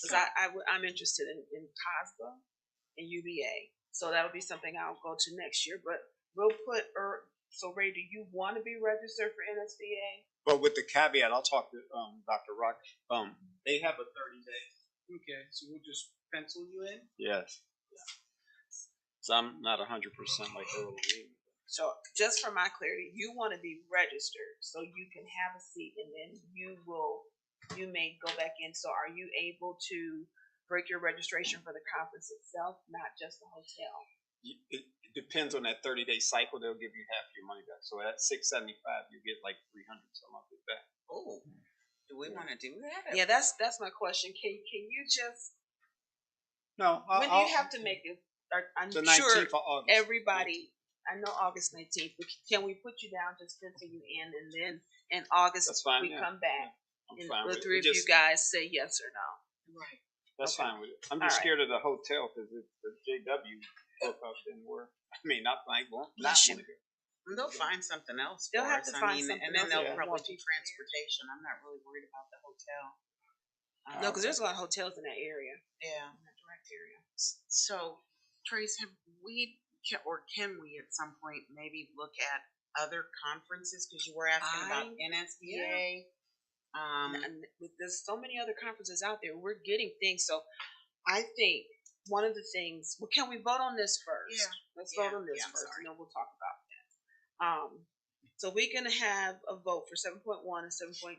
Because I'm interested in COSBA and UBA, so that'll be something I'll go to next year. But we'll put. So Ray, do you want to be registered for NSBA? But with the caveat, I'll talk to Dr. Rock. They have a 30-day. Okay, so we'll just pencil you in? Yes. So I'm not 100% like Earl Lee. So just for my clarity, you want to be registered so you can have a seat, and then you may go back in. So are you able to break your registration for the conference itself, not just the hotel? It depends on that 30-day cycle. They'll give you half your money back. So at $675, you get like 300 some of it back. Oh, do we want to do that? Yeah, that's my question. Can you just? No. When do you have to make it? I'm the sure 19th of August. everybody. I know August 19th, but can we put you down, just pencil you in, and then in August That's fine, we yeah. come back I'm and fine the with three it. of you guys say yes or no. Right. That's Okay. fine with it. I'm just All right. scared of the hotel because the JW hookup didn't work. I mean, not like one. Bless Not you. one again. They'll find something else. They'll for have us. to find and something then else they'll if they probably want do to. transportation. I'm not really worried about the hotel. No, because there's a lot of hotels in that area, Yeah. in that direct area. So, Trace, can we at some point maybe look at other conferences? Because you were asking about NSBA. And there's so many other conferences out there. We're getting things. So I think one of the things. Well, can we vote on this first? Yeah. Let's vote on this I'm first, sorry. and then we'll talk about that. So we're gonna have a vote for 7.1 and 7.2.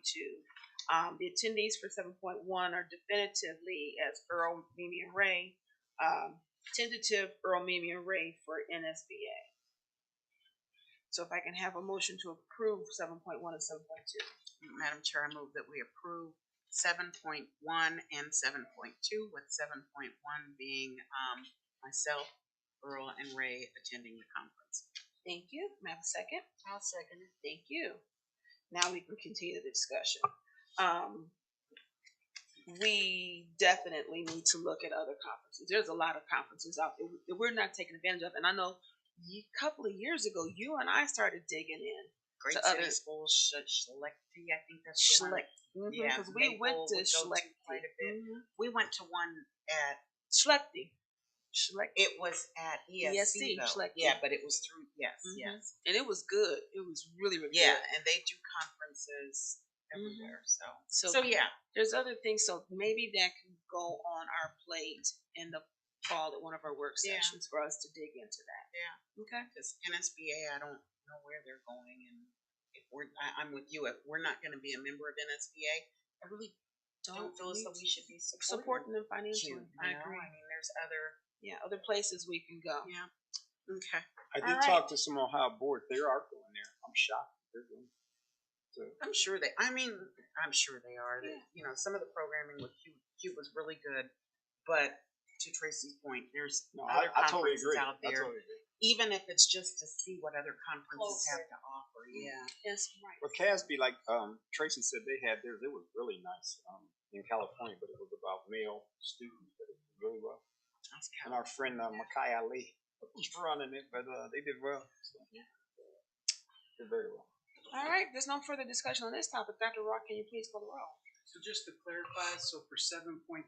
The attendees for 7.1 are definitively as Earl, Mimi, and Ray. Tentative Earl, Mimi, and Ray for NSBA. So if I can have a motion to approve 7.1 and 7.2. Madam Chair, I move that we approve 7.1 and 7.2, with 7.1 being myself, Earl, and Ray attending the conference. Thank you. May I have a second? I'll second it. Thank you. Now we can continue the discussion. We definitely need to look at other conferences. There's a lot of conferences out there that we're not taking advantage of. And I know a couple of years ago, you and I started digging in. Great To City other- Schools, Schlechte, I think that's the one. Schlecht. Yeah, Because we went to Maple would go to Schlecht. quite a bit. We went to one at, Schlechte. it was at ESC though. Schlechte. Yeah, but it was through, yes. And it was good. It was really, really Yeah, good. and they do conferences everywhere, so. So, So, yeah, there's other things. So maybe that can go on our plate in the fall at one of our work Yeah. sessions for us to dig into that. yeah, Okay. because NSBA, I don't know where they're going, and if I'm with you, if we're not gonna be a member of NSBA, I really don't feel as though we should be supporting them financially. I agree. I mean, there's other, Other places we can go. yeah, okay. I did All right. talk to some Ohio board. They are going there. I'm shocked. They're going. So I'm sure they are. Yeah. You know, some of the programming with Q was really good, but to Tracy's point, there's no, other I totally conferences agree. out I there, totally agree. even if it's just to see what other conferences Closer. have to offer. Yeah. Yes, right. Well, CASB, like Tracy said, they had theirs. It was really nice in California, but it was about male students, but it was really well. That's And our friend Makai Ali was running it, but they did well. So, did very well. All right. There's no further discussion on this topic. Dr. Rock, can you please call the roll? So just to clarify, so for 7.2,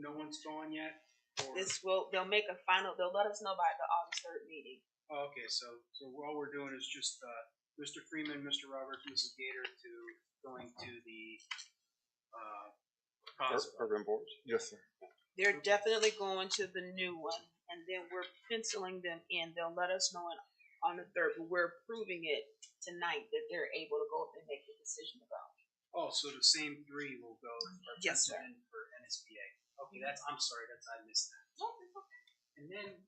no one's going yet? Or- They'll make a final. They'll let us know by the August 3rd meeting. Oh, okay, so all we're doing is just Mr. Freeman, Mr. Roberts, Mrs. Gator to going to the COSBA. Urban boards. Yes, sir. They're definitely going to the new one, and then we're penciling them in. They'll let us know on the 3rd, but we're approving it tonight that they're able to go up and make the decision about. Oh, so the same 3 will go for Yes, sir. for NSBA. Okay, I'm sorry, I missed that. And then,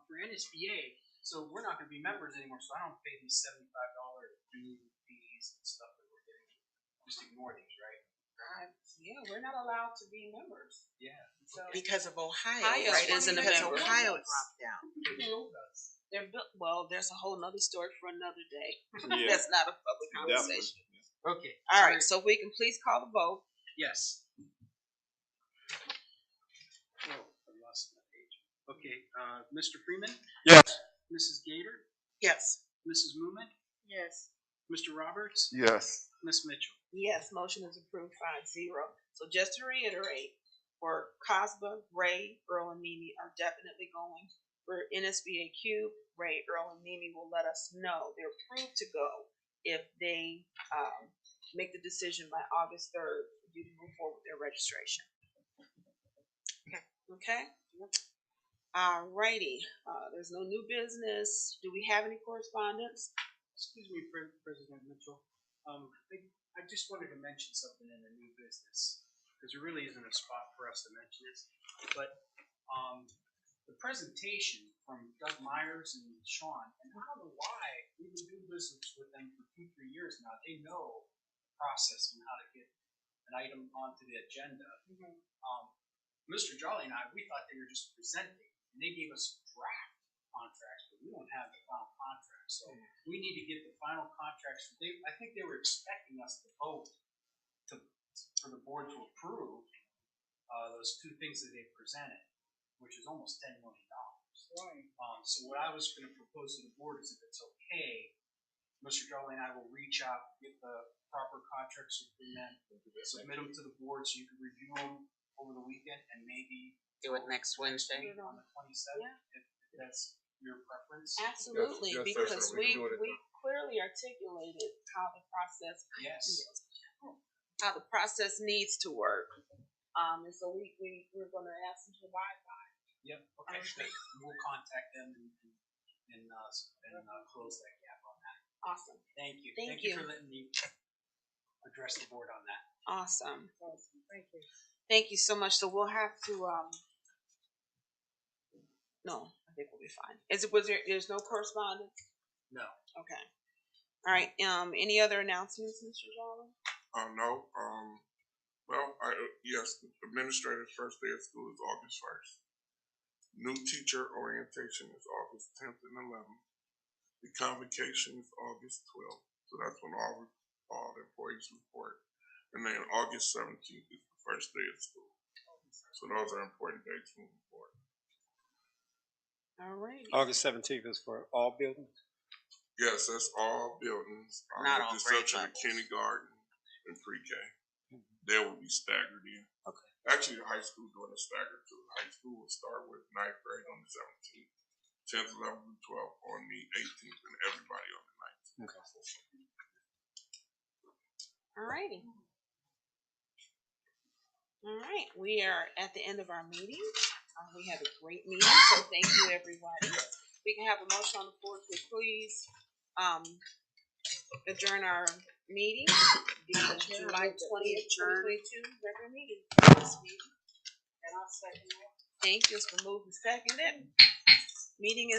for NSBA, so we're not gonna be members anymore, so I don't pay these $75 due fees and stuff that we're getting. Just ignore these, right? Yeah, we're not allowed to be members. Yeah. So Because of Ohio, Ohio right? isn't a Because member. Ohio dropped down. they're built. Well, there's a whole nother story for another day. Yeah. That's not a public Definitely. conversation. Okay. All sorry. right, so if we can please call the vote. Yes. Oh, I lost my page. Okay, Mr. Freeman, Yes. Mrs. Gator, Yes. Mrs. Moomin, Yes. Mr. Roberts, Yes. Miss Mitchell. Yes, motion is approved 5-0. So just to reiterate, for Cosba, Ray, Earl, and Mimi are definitely going. For NSBA Cube, Ray, Earl, and Mimi will let us know they're approved to go if they make the decision by August 3rd for you to move forward with their registration. Okay? Alrighty. There's no new business. Do we have any correspondence? Excuse me, President Mitchell. I just wanted to mention something in the new business, because there really isn't a spot for us to mention this. But the presentation from Doug Myers and Sean, and I don't know why, we've been doing business with them for 2-3 years now. They know the process and how to get an item onto the agenda. Mr. Jolly and I, we thought they were just presenting, and they gave us draft contracts, but we don't have the final contract. So we need to get the final contracts. I think they were expecting us to vote for the board to approve those 2 things that they presented, which is almost $10 million. Right. So what I was going to propose to the board is, if it's okay, Mr. Jolly and I will reach out, get the proper contracts from them, submit them to the board so you can review them over the weekend, and maybe Do it next Wednesday. on the 27th, if that's your preference. Absolutely, Yes, yes, because sir, we can do it. we clearly articulated how the process needs to work. And so we're going to ask them to abide by. Yep, okay, great. We'll contact them and close that gap on that. Awesome. Thank you. Thank you you. for letting me address the board on that. Awesome. Thank you. Thank you so much. So we'll have to, no, I think we'll be fine. There's no correspondence? No. Okay. All right, any other announcements, Mr. Jolly? No. Well, yes, administrative first day of school is August 1st. New teacher orientation is August 10th and 11th. The convocation is August 12th. So that's when all the employees report. And then August 17th is the first day of school. So those are important dates moving forward. All right. August 17th is for all buildings? Yes, that's all buildings. Not with all the grade exception of levels. kindergarten and pre-K. They will be staggered in. Okay. Actually, the high school doing a stagger too. High school will start with 9th grade on the 17th, 10th, 11th, and 12th on the 18th, and everybody on the 19th. Okay. All righty. All right, we are at the end of our meeting. We had a great meeting, so thank you, everybody. We can have a motion on the floor to please adjourn our meeting, the July 20th, 2022 regular meeting. And I'll second that. Thank you, it's been moved and seconded. Meeting is